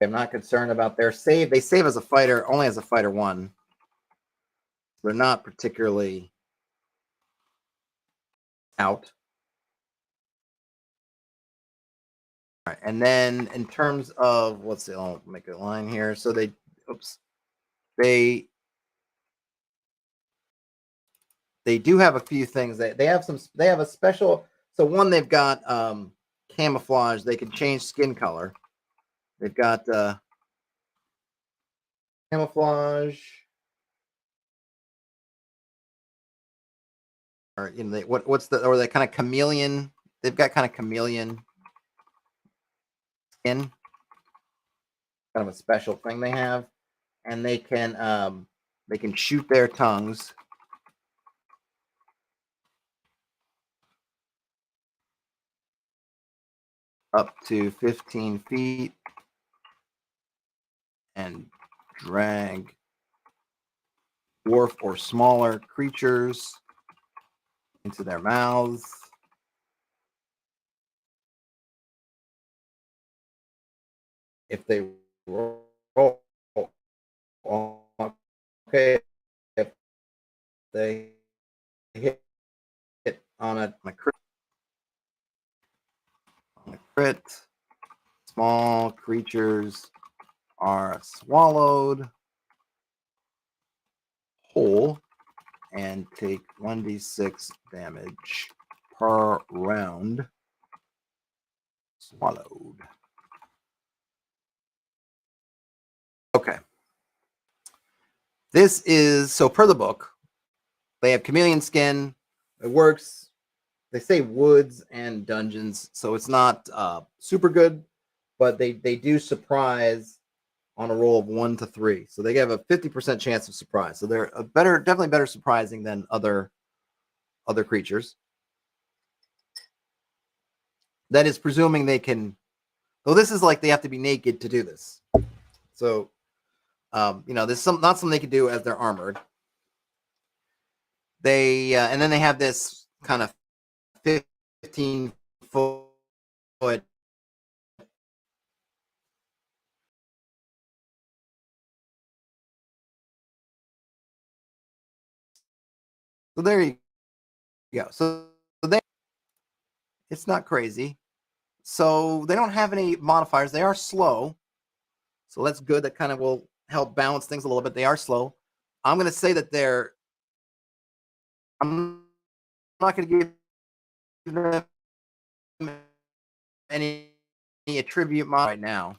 I'm not concerned about their save. They save as a fighter, only as a fighter 1. They're not particularly out. All right, and then in terms of, let's see, I'll make a line here. So they do have a few things. They have a special. So one, they've got camouflage. They can change skin color. They've got camouflage, or what's the kind of chameleon. They've got kind of chameleon skin, kind of a special thing they have, and they can shoot their tongues up to 15 feet and drag dwarf or smaller creatures into their mouths. If they roll, okay, if they hit on a crit, small creatures are swallowed whole and take 1d6 damage per round swallowed. Okay. This is, so per the book, they have chameleon skin. It works. They say woods and dungeons, so it's not super good, but they do surprise on a roll of 1 to 3. So they have a 50% chance of surprise. So they're a better, definitely better surprising than other creatures. That is presuming they can, though this is like they have to be naked to do this. So, you know, there's not something they can do as they're armored. They, and then they have this kind of 15-foot so there you go. So they, it's not crazy. So they don't have any modifiers. They are slow. So that's good. That kind of will help balance things a little bit. They are slow. I'm going to say that they're, I'm not going to give them any attribute mod right now.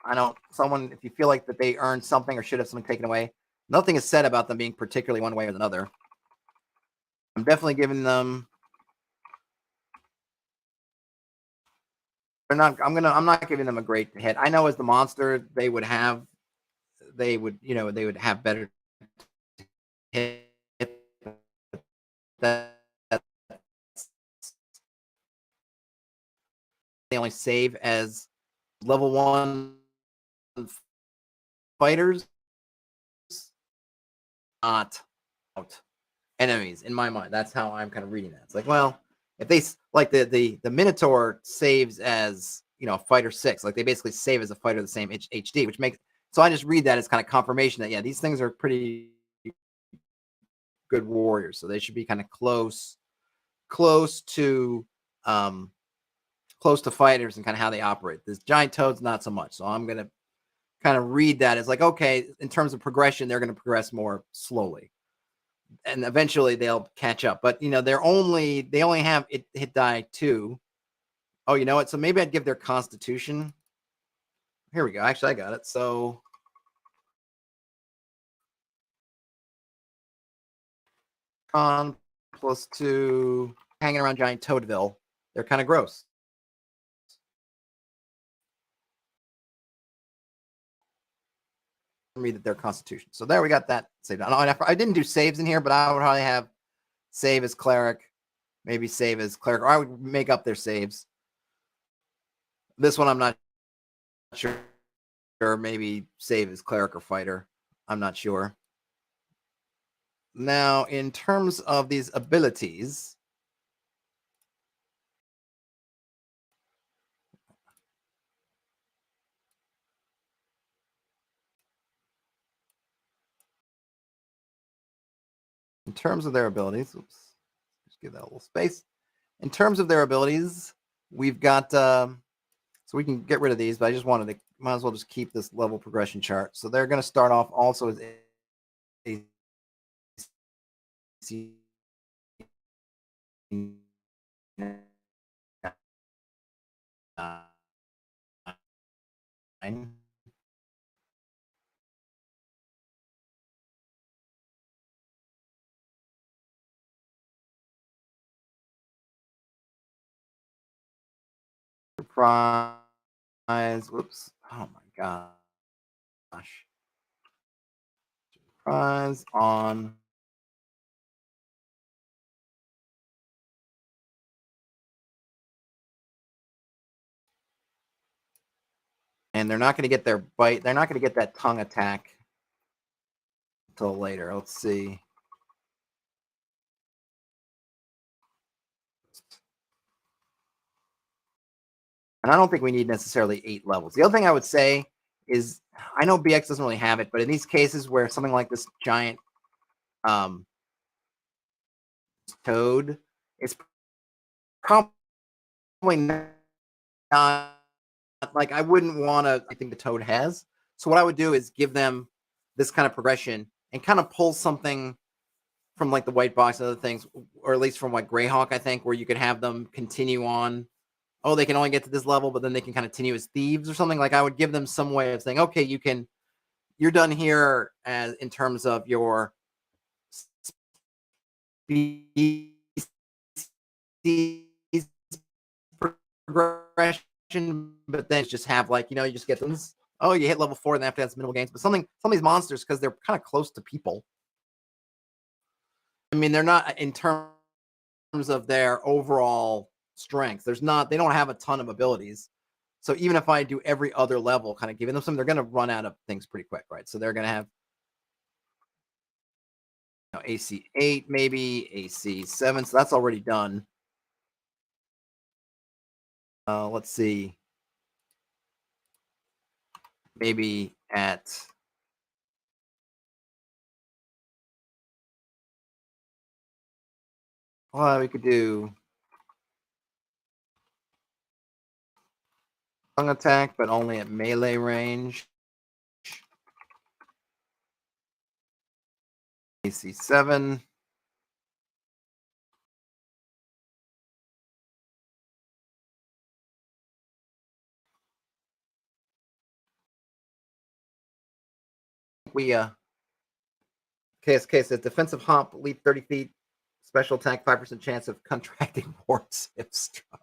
I don't, someone, if you feel like that they earned something or should have something taken away, nothing is said about them being particularly one way or another. I'm definitely giving them, they're not, I'm not giving them a great hit. I know as the monster, they would, you know, they would have better hit. That they only save as level 1 fighters, not out enemies in my mind. That's how I'm kind of reading that. It's like, well, if they like the Minotaur saves as, you know, fighter 6, like they basically save as a fighter the same HD, which makes, so I just read that as kind of confirmation that, yeah, these things are pretty good warriors, so they should be kind of close to fighters and kind of how they operate. This giant toad's not so much, so I'm gonna kind of read that as like, okay, in terms of progression, they're going to progress more slowly, and eventually they'll catch up. But you know, they only have it hit die 2. Oh, you know what? So maybe I'd give their constitution. Here we go. Actually, I got it. So con +2, hanging around giant Toadville. They're kind of gross. Read that their constitution. So there we got that saved. I didn't do saves in here, but I would probably have save as cleric, maybe save as cleric, or I would make up their saves. This one I'm not sure. Maybe save as cleric or fighter. I'm not sure. Now, in terms of these abilities, oops, just give that a little space. In terms of their abilities, we've got, so we can get rid of these, but I just wanted to, might as well just keep this level progression chart. So they're going to start off also as a surprise. Whoops. Oh my gosh. Surprise on. And they're not going to get their bite. They're not going to get that tongue attack until later. Let's see. And I don't think we need necessarily 8 levels. The other thing I would say is, I know BX doesn't really have it, but in these cases where something like this giant toad, it's probably not like, I wouldn't want to, I think the toad has. So what I would do is give them this kind of progression and kind of pull something from like the white box and other things, or at least from like Greyhawk, I think, where you could have them continue on oh, they can only get to this level, but then they can kind of continue as thieves or something. Like I would give them some way of saying, okay, you're done here as in terms of your species progression, but then just have like, you just get them. Oh, you hit level 4 and after that's minimal gains. But some of these monsters, because they're kind of close to people. I mean, they're not in terms of their overall strength. They don't have a ton of abilities. So even if I do every other level, kind of giving them some, they're going to run out of things pretty quick, right? So they're going to have AC 8, maybe AC 7. So that's already done. Let's see. Maybe at we could do tongue attack, but only at melee range. AC 7. We KSK says defensive hop, leap 30 feet, special attack, 5% chance of contracting warts if struck.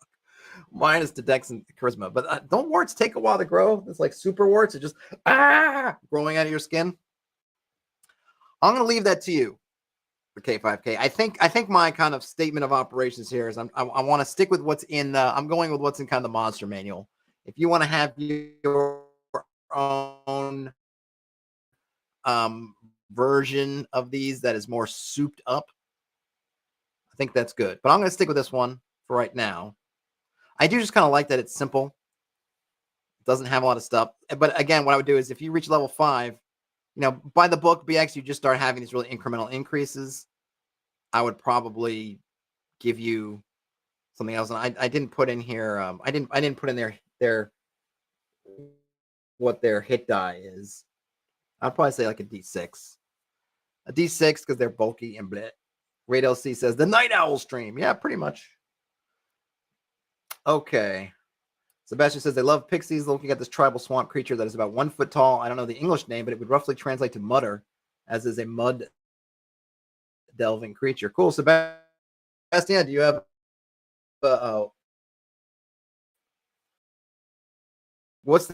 Minus to dex and charisma. But don't warts take a while to grow? It's like super warts are just growing out of your skin. I'm going to leave that to you for K5K. I think my kind of statement of operations here is I want to stick with what's in I'm going with what's in kind of the monster manual. If you want to have your own version of these that is more souped up, I think that's good. But I'm going to stick with this one for right now. I do just kind of like that it's simple. It doesn't have a lot of stuff. But again, what I would do is if you reach level 5, by the book, BX, you just start having these really incremental increases. I would probably give you something else. And I didn't put in here. I didn't put in their what their hit die is. I'd probably say like a D6. A D6 because they're bulky and bleh. Raid LC says the Night Owl stream. Yeah, pretty much. Okay. Sebastian says they love pixies. Looking at this tribal swamp creature that is about 1 foot tall. I don't know the English name, but it would roughly translate to mudder, as is a mud delving creature. Cool. Sebastian, do you have what's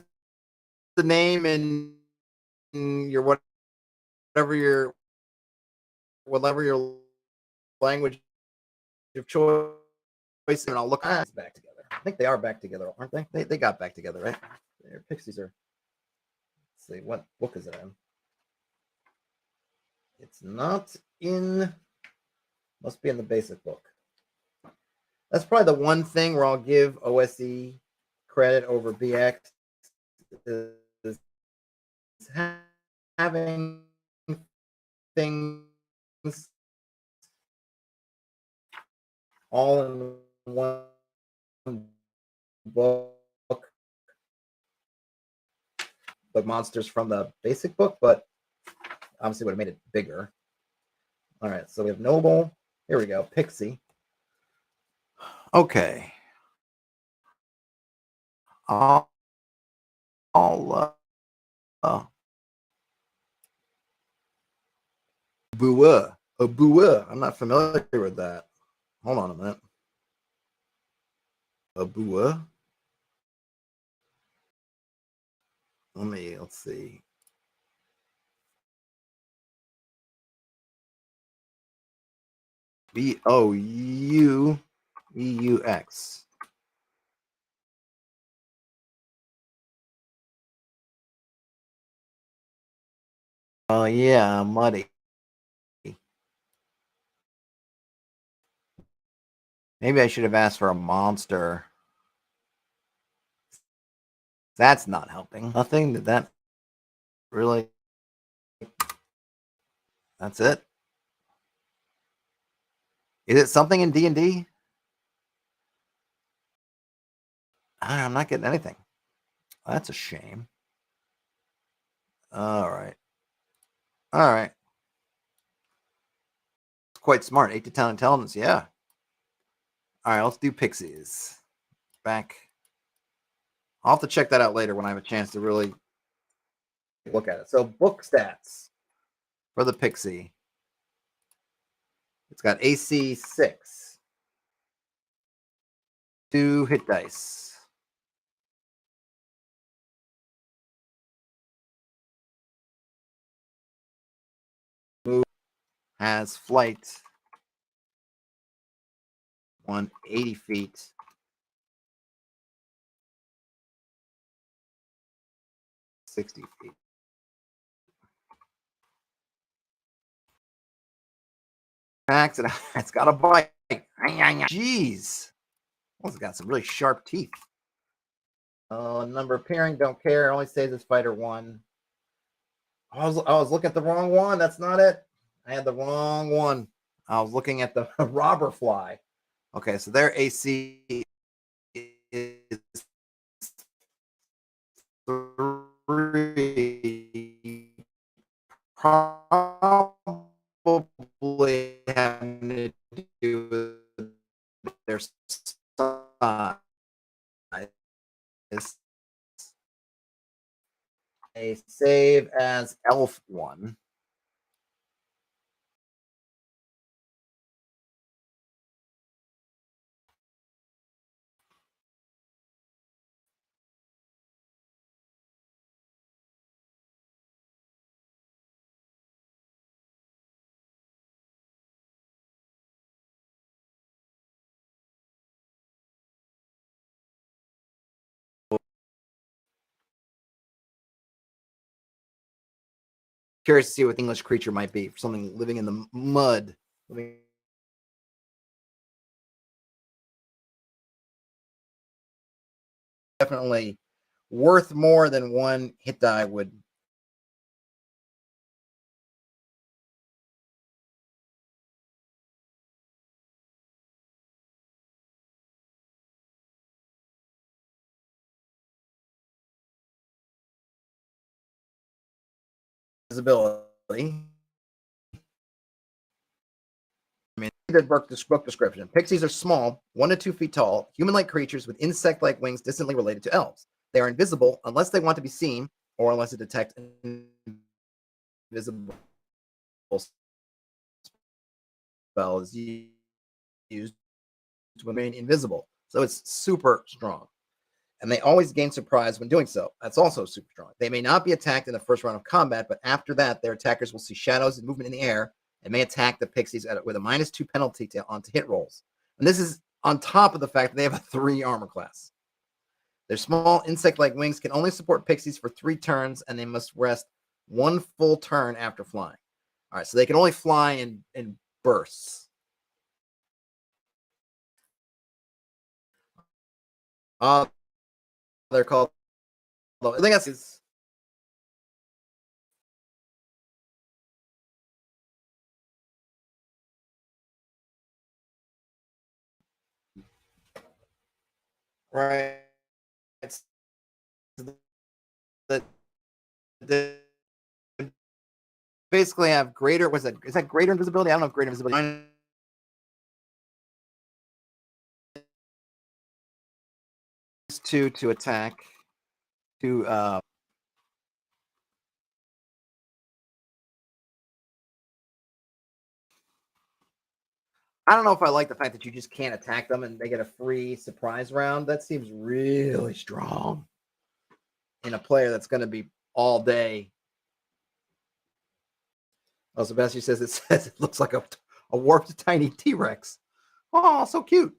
the name in your whatever your language of choice? And I'll look back together. I think they are back together, aren't they? They got back together, right? Their pixies are. Let's see, what book is it in? It's not in. Must be in the basic book. That's probably the one thing where I'll give OSE credit over BX is having things all in one book, like monsters from the basic book, but obviously would have made it bigger. All right, so we have Noble. Here we go, Pixie. Okay. Bua. A Bua. I'm not familiar with that. Hold on a minute. A Bua. Let's see. BOUEUX. Oh yeah, muddy. Maybe I should have asked for a monster. That's not helping. Nothing. Did that really? That's it. Is it something in D&D? I'm not getting anything. That's a shame. All right. All right. It's quite smart. 8 to 10 intelligence. Yeah. All right. Let's do pixies. back. I'll have to check that out later when I have a chance to really look at it. So book stats for the Pixie. It's got AC 6, 2 hit dice, move, has flight, 180 feet, 60 feet. Packs, and it's got a bite. Jeez. Well, it's got some really sharp teeth. Number appearing, don't care. Only saves as fighter 1. I was looking at the wrong one. That's not it. I had the wrong one. I was looking at the robber fly. Okay, so their AC is 3. Probably having to do with their size. A save as elf 1. Curious to see what English creature might be for something living in the mud. Definitely worth more than 1 hit die would. Visibility. I mean, the book description. Pixies are small, 1 to 2 feet tall, human-like creatures with insect-like wings distantly related to elves. They are invisible unless they want to be seen or unless it detects invisible spell is used to remain invisible. So it's super strong. And they always gain surprise when doing so. That's also super strong. They may not be attacked in the first round of combat, but after that, their attackers will see shadows and movement in the air and may attack the Pixies with a -2 penalty onto hit rolls. And this is on top of the fact that they have a 3 armor class. Their small insect-like wings can only support Pixies for 3 turns, and they must rest 1 full turn after flying. All right, so they can only fly in bursts. They're called. I think that's. Right. That basically have greater. Is that greater invisibility? I don't know if greater invisibility. To attack. To I don't know if I like the fact that you just can't attack them and they get a free surprise round. That seems really strong in a player that's going to be all day. Oh, Sebastian says it looks like a warped tiny T-Rex. Oh, so cute.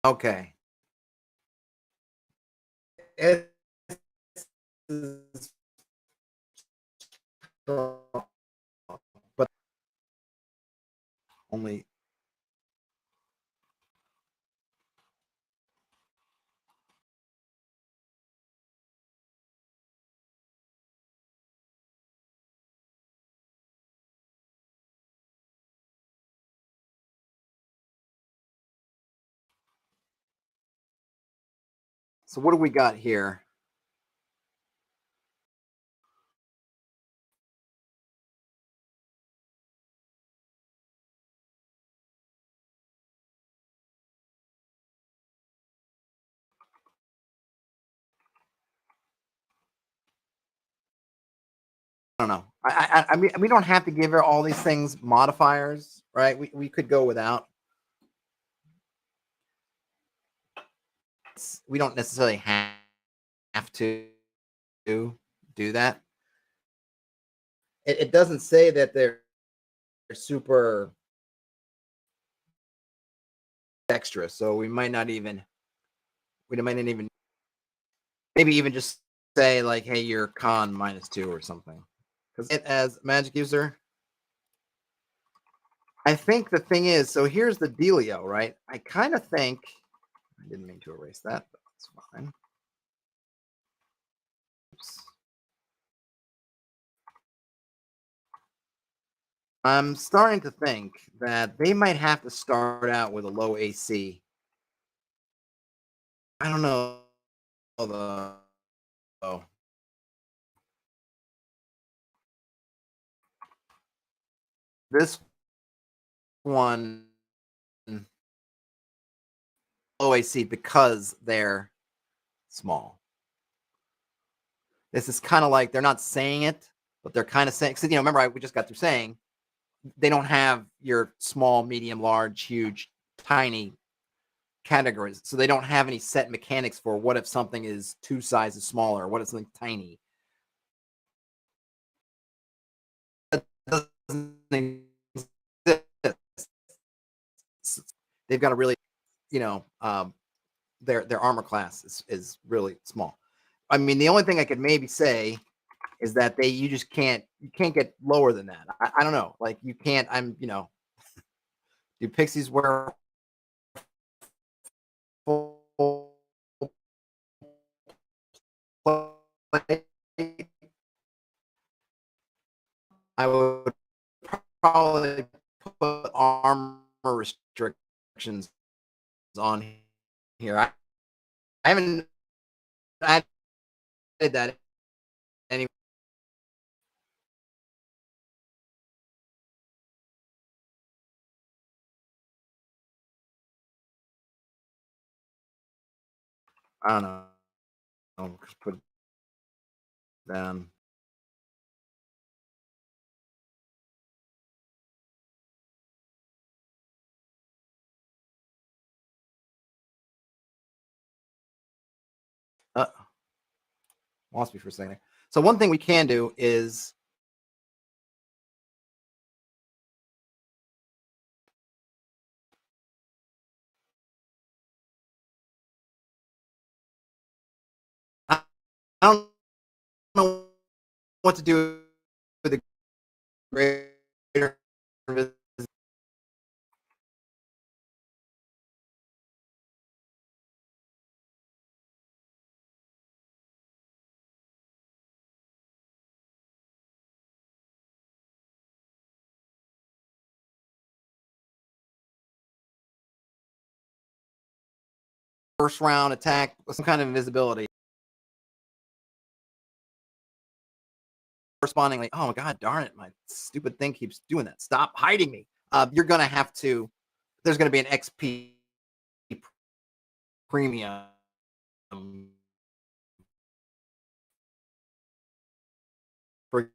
Okay. It's but only. So what do we got here? don't know. I mean, we don't have to give her all these things modifiers, right? We could go without. We don't necessarily have to do that. It doesn't say that they're super extra, so we might not even maybe even just say like, hey, you're con -2 or something. Because it as magic user, I think the thing is, so here's the dealio, right? I kind of think I didn't mean to erase that, but it's fine. Oops. I'm starting to think that they might have to start out with a low AC. I don't know the oh, this one low AC because they're small. This is kind of like they're not saying it, but they're kind of saying. Cause, remember we just got through saying they don't have your small, medium, large, huge, tiny categories. So they don't have any set mechanics for what if something is 2 sizes smaller, what if something tiny. That doesn't exist. They've got a really, their armor class is really small. I mean, the only thing I could maybe say is that you can't get lower than that. I don't know. Like you can't, do pixies wear full plate? I would probably put armor restrictions on here. I haven't added that anyway. I don't know. I'll just put it down. Uh, Lost me for a second. So one thing we can do is I don't know what to do with the greater first round attack with some kind of invisibility. Correspondingly, oh god darn it, my stupid thing keeps doing that. Stop hiding me. You're gonna have to. There's gonna be an XP premium for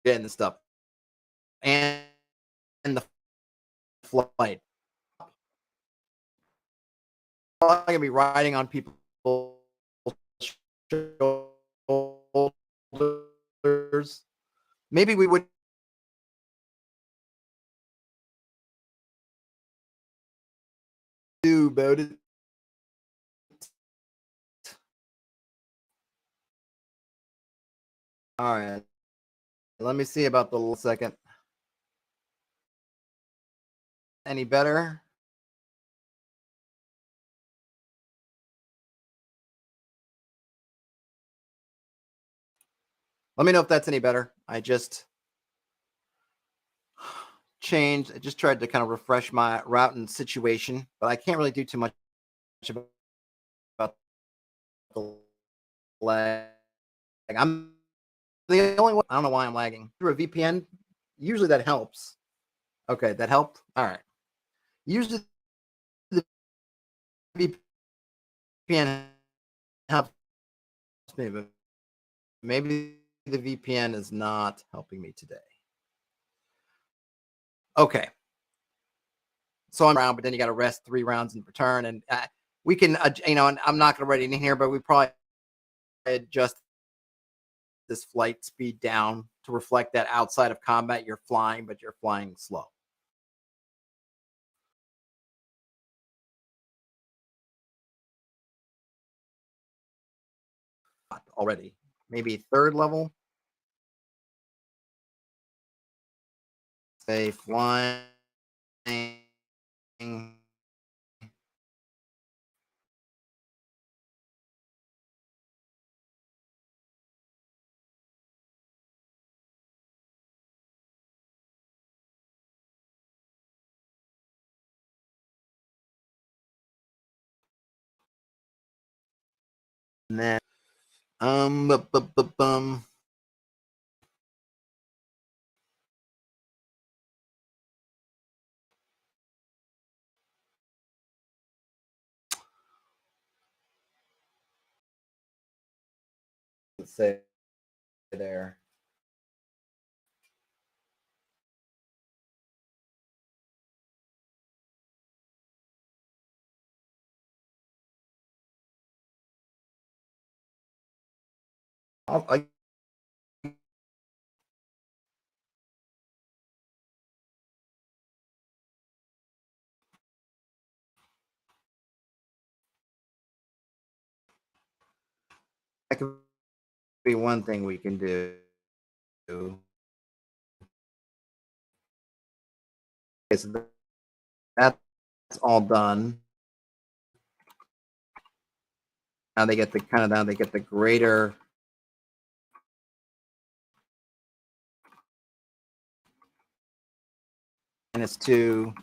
getting the stuff and the flight. I'm gonna be riding on people's shoulders. Maybe we would do about it. All right. Let me see about the second. Any better? Let me know if that's any better. I just changed. I just tried to kind of refresh my route and situation, but I can't really do too much about the lag. I'm the only one. I don't know why I'm lagging. Through a VPN, usually that helps. Okay, that helped. All right. Usually the VPN helps me, but maybe the VPN is not helping me today. Okay. So I'm around, but then you got to rest 3 rounds in return. And we can, and I'm not going to write it in here, but we probably adjust this flight speed down to reflect that outside of combat, you're flying, but you're flying slow. Already, maybe 3rd level. Say flying. And then, let's say there. I that could be one thing we can do. Okay, so that's all done. Now they get the greater -2.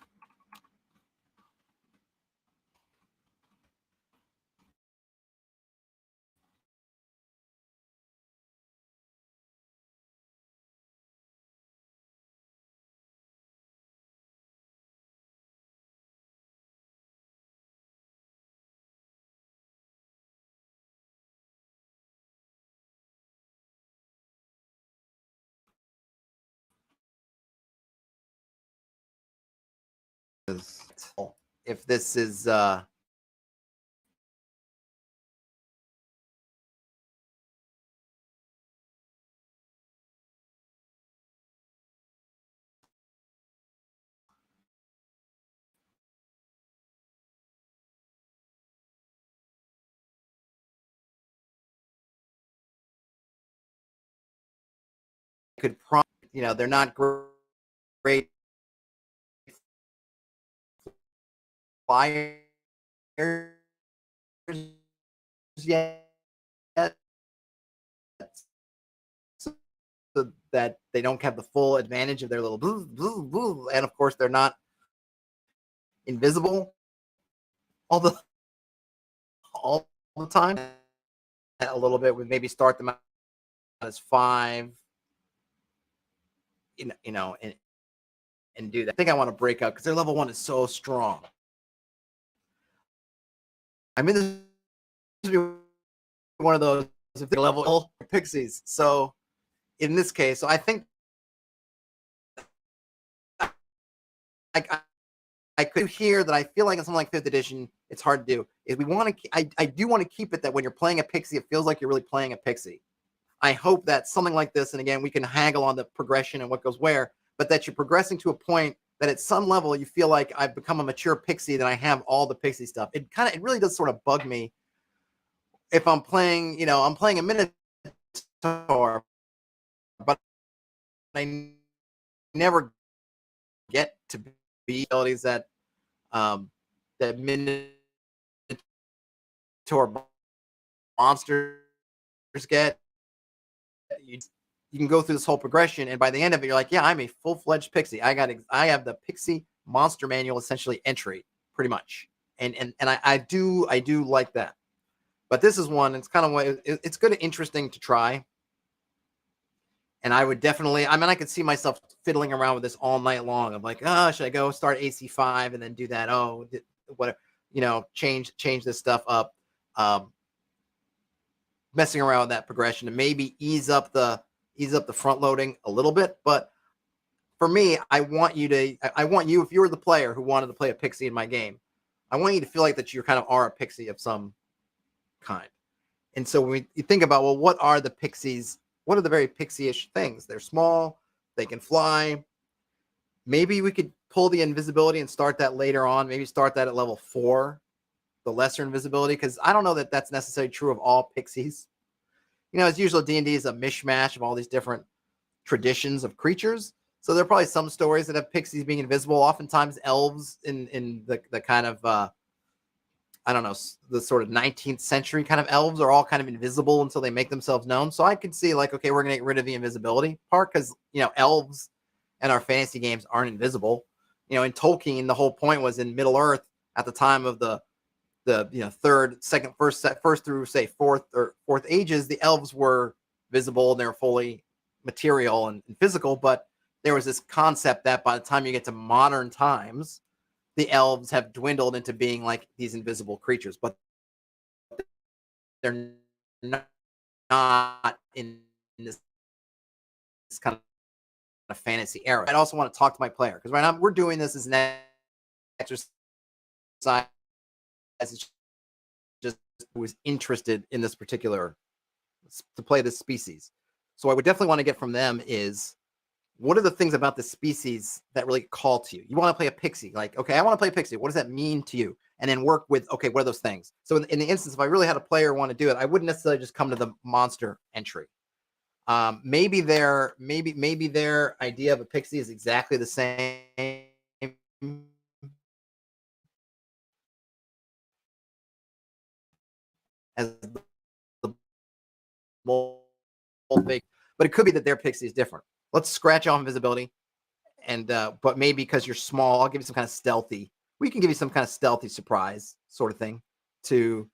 If this is could prompt, they're not great flyers yet, so that they don't have the full advantage of their little boo, boo, boo. And of course, they're not invisible all the time. A little bit would maybe start them out as 5, and do that. I think I want to break up because their level 1 is so strong. I mean, this is one of those if they're level pixies. So in this case, so I think I could hear that I feel like in something like 5th edition, it's hard to do. Is we want to, I do want to keep it that when you're playing a pixie, it feels like you're really playing a pixie. I hope that something like this, and again, we can haggle on the progression and what goes where, but that you're progressing to a point that at some level you feel like I've become a mature pixie, that I have all the pixie stuff. It really does sort of bug me if I'm playing, I'm playing a Minotaur, but I never get to be abilities that that Minotaur monsters get. You can go through this whole progression, and by the end of it, you're like, yeah, I'm a full-fledged pixie. I have the pixie monster manual essentially entry, pretty much, and I do like that. But this is one. It's kind of it's good and interesting to try. And I would definitely, I could see myself fiddling around with this all night long. I'm like, oh, should I go start AC5 and then do that? Oh, whatever, change this stuff up. Messing around with that progression to maybe ease up the ease up the front loading a little bit. But for me, I want you, if you were the player who wanted to play a pixie in my game, I want you to feel like that you kind of are a pixie of some kind. And so when you think about, well, what are the pixies? What are the very pixie-ish things? They're small, they can fly. Maybe we could pull the invisibility and start that later on. Maybe start that at level 4, the lesser invisibility, because I don't know that that's necessarily true of all pixies. As usual, D&D is a mishmash of all these different traditions of creatures. So there are probably some stories that have pixies being invisible. Oftentimes elves in the kind of, I don't know, the sort of 19th century kind of elves are all kind of invisible until they make themselves known. So I could see like, okay, we're going to get rid of the invisibility part because, elves and our fantasy games aren't invisible. In Tolkien, the whole point was in Middle Earth at the time of the third, second, first through say fourth ages, the elves were visible and they were fully material and physical, but there was this concept that by the time you get to modern times, the elves have dwindled into being like these invisible creatures, but they're not in this kind of fantasy era. I also want to talk to my player because right now we're doing this as an exercise. It's just was interested in this particular to play this species. So I would definitely want to get from them is what are the things about the species that really call to you? You want to play a pixie, like, okay, I want to play a pixie. What does that mean to you? And then work with, okay, what are those things? So in the instance, if I really had a player want to do it, I wouldn't necessarily just come to the monster entry. Maybe their idea of a pixie is exactly the same as the but it could be that their pixie is different. Let's scratch off invisibility, and but maybe because you're small, I'll give you some kind of stealthy. We can give you some kind of stealthy surprise sort of thing to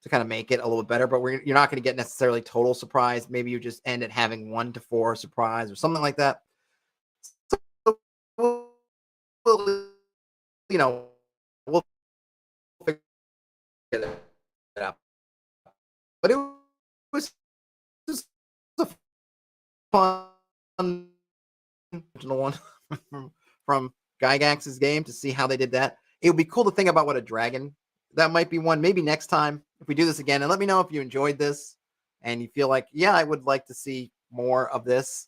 kind of make it a little bit better. But you're not going to get necessarily total surprise. Maybe you just end at having 1 to 4 surprise or something like that. So, we'll figure it out. But it was just a fun original one from Gygax's game to see how they did that. It would be cool to think about what a dragon, that might be one. Maybe next time if we do this again, and let me know if you enjoyed this and you feel like, yeah, I would like to see more of this.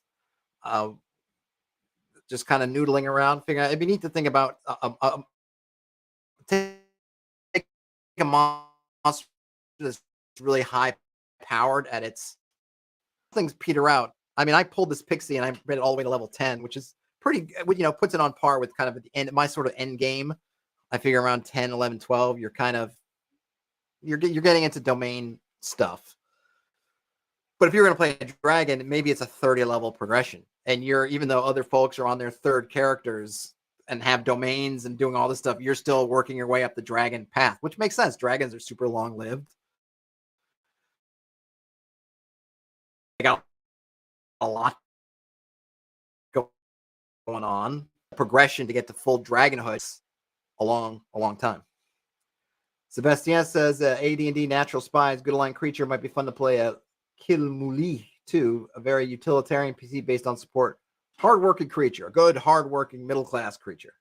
Just kind of noodling around, figuring out. It'd be neat to think about take a monster that's really high powered at its things peter out. I mean, I pulled this pixie and I read it all the way to level 10, which is pretty, puts it on par with kind of the end, my sort of end game. I figure around 10, 11, 12, you're kind of, you're getting into domain stuff. But if you're going to play a dragon, maybe it's a 30 level progression. And even though other folks are on their third characters and have domains and doing all this stuff, you're still working your way up the dragon path, which makes sense. Dragons are super long lived. They got a lot going on. Progression to get to full dragonhood a long time. Sebastien says AD&D natural spies, good aligned creature, might be fun to play a Kilmuli too, a very utilitarian PC based on support. Hardworking creature, a good, hardworking, middle-class creature.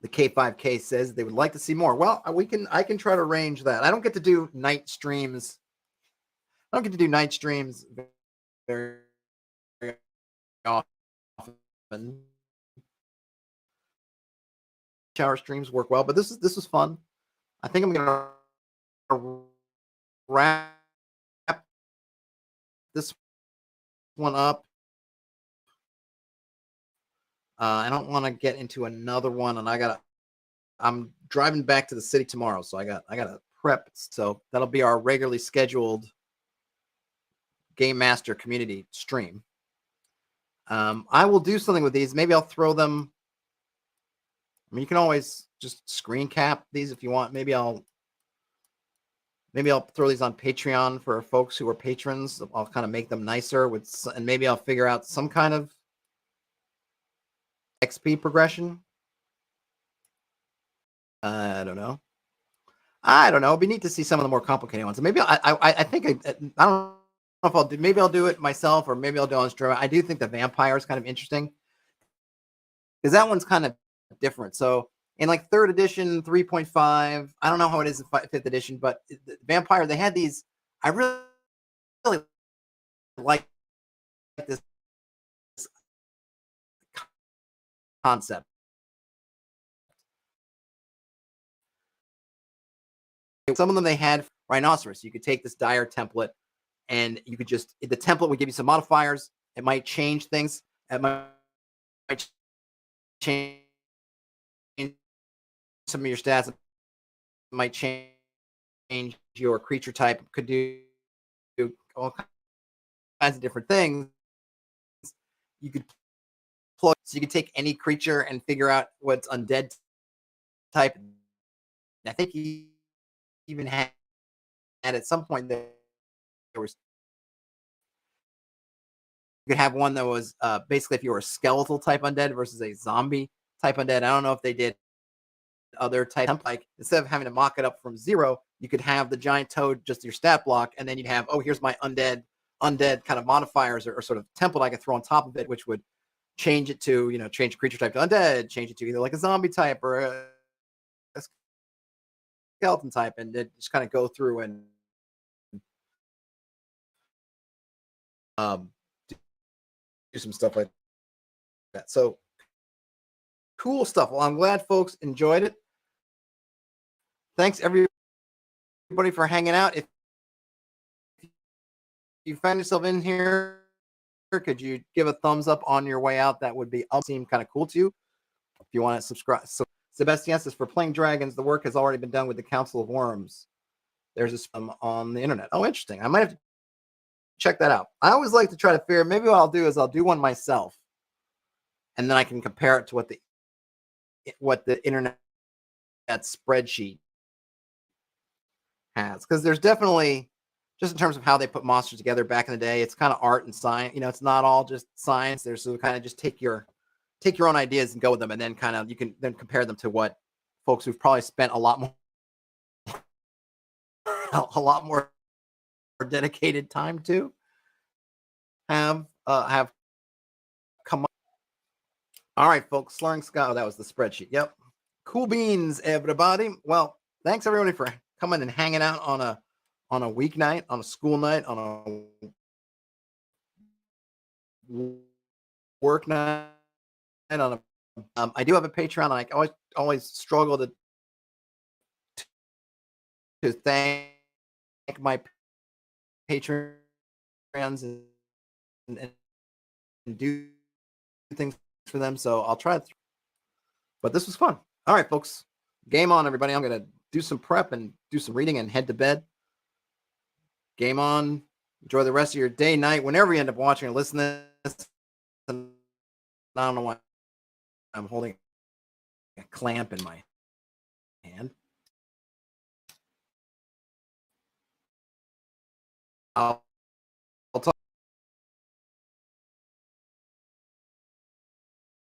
The K5K says they would like to see more. Well, I can try to arrange that. I don't get to do night streams. I don't get to do night streams very often. Shower streams work well, but this was fun. I think I'm gonna wrap this one up. I don't want to get into another one, and I'm driving back to the city tomorrow, so I gotta prep. So that'll be our regularly scheduled Game Master community stream. I will do something with these. Maybe I'll throw them. I mean, you can always just screen cap these if you want. Maybe I'll throw these on Patreon for folks who are patrons. I'll kind of make them nicer and maybe I'll figure out some kind of XP progression. I don't know. It'd be neat to see some of the more complicated ones. Maybe I think I don't know if I'll do. Maybe I'll do it myself, or maybe I'll do it on stream. I do think the vampire is kind of interesting because that one's kind of different. So in like third edition, 3.5. I don't know how it is in fifth edition, but the vampire, they had these. I really like this concept. Some of them they had rhinoceros. You could take this dire template, and you could just the template would give you some modifiers. It might change things. It might change some of your stats. It might change your creature type. Could do all kinds of different things. You could plug, so you could take any creature and figure out what's undead type. I think he even had at some point there was you could have one that was basically if you were a skeletal type undead versus a zombie type undead. I don't know if they did other type, like instead of having to mock it up from 0, you could have the giant toad just your stat block, and then you'd have, oh, here's my undead kind of modifiers or sort of template I could throw on top of it, which would change it to, change creature type to undead, change it to either like a zombie type or a skeleton type, and it just kind of go through and do some stuff like that. So cool stuff. Well, I'm glad folks enjoyed it. Thanks everybody for hanging out. If you find yourself in here, could you give a thumbs up on your way out? That would be seem kind of cool to you. If you want to subscribe. So Sebastian says, for playing dragons, the work has already been done with the Council of Worms. There's a on the internet. Oh, interesting. I might have to check that out. I always like to try to figure, maybe what I'll do is I'll do one myself, and then I can compare it to what the internet spreadsheet has, because there's definitely, just in terms of how they put monsters together back in the day, it's kind of art and science. It's not all just science. There's so kind of just take your own ideas and go with them, and then kind of you can then compare them to what folks who've probably spent a lot more dedicated time to have come up. All right, folks. Slurring Scott. Oh, that was the spreadsheet. Yep. Cool beans, everybody. Well, thanks everybody for coming and hanging out on a weeknight, on a school night, on a work night, on a. I do have a Patreon. I always struggle to thank my patrons and do things for them. So I'll try it. But this was fun. All right, folks. Game on, everybody. I'm going to do some prep and do some reading and head to bed. Game on. Enjoy the rest of your day, night, whenever you end up watching or listening. I don't know why I'm holding a clamp in my hand. I'll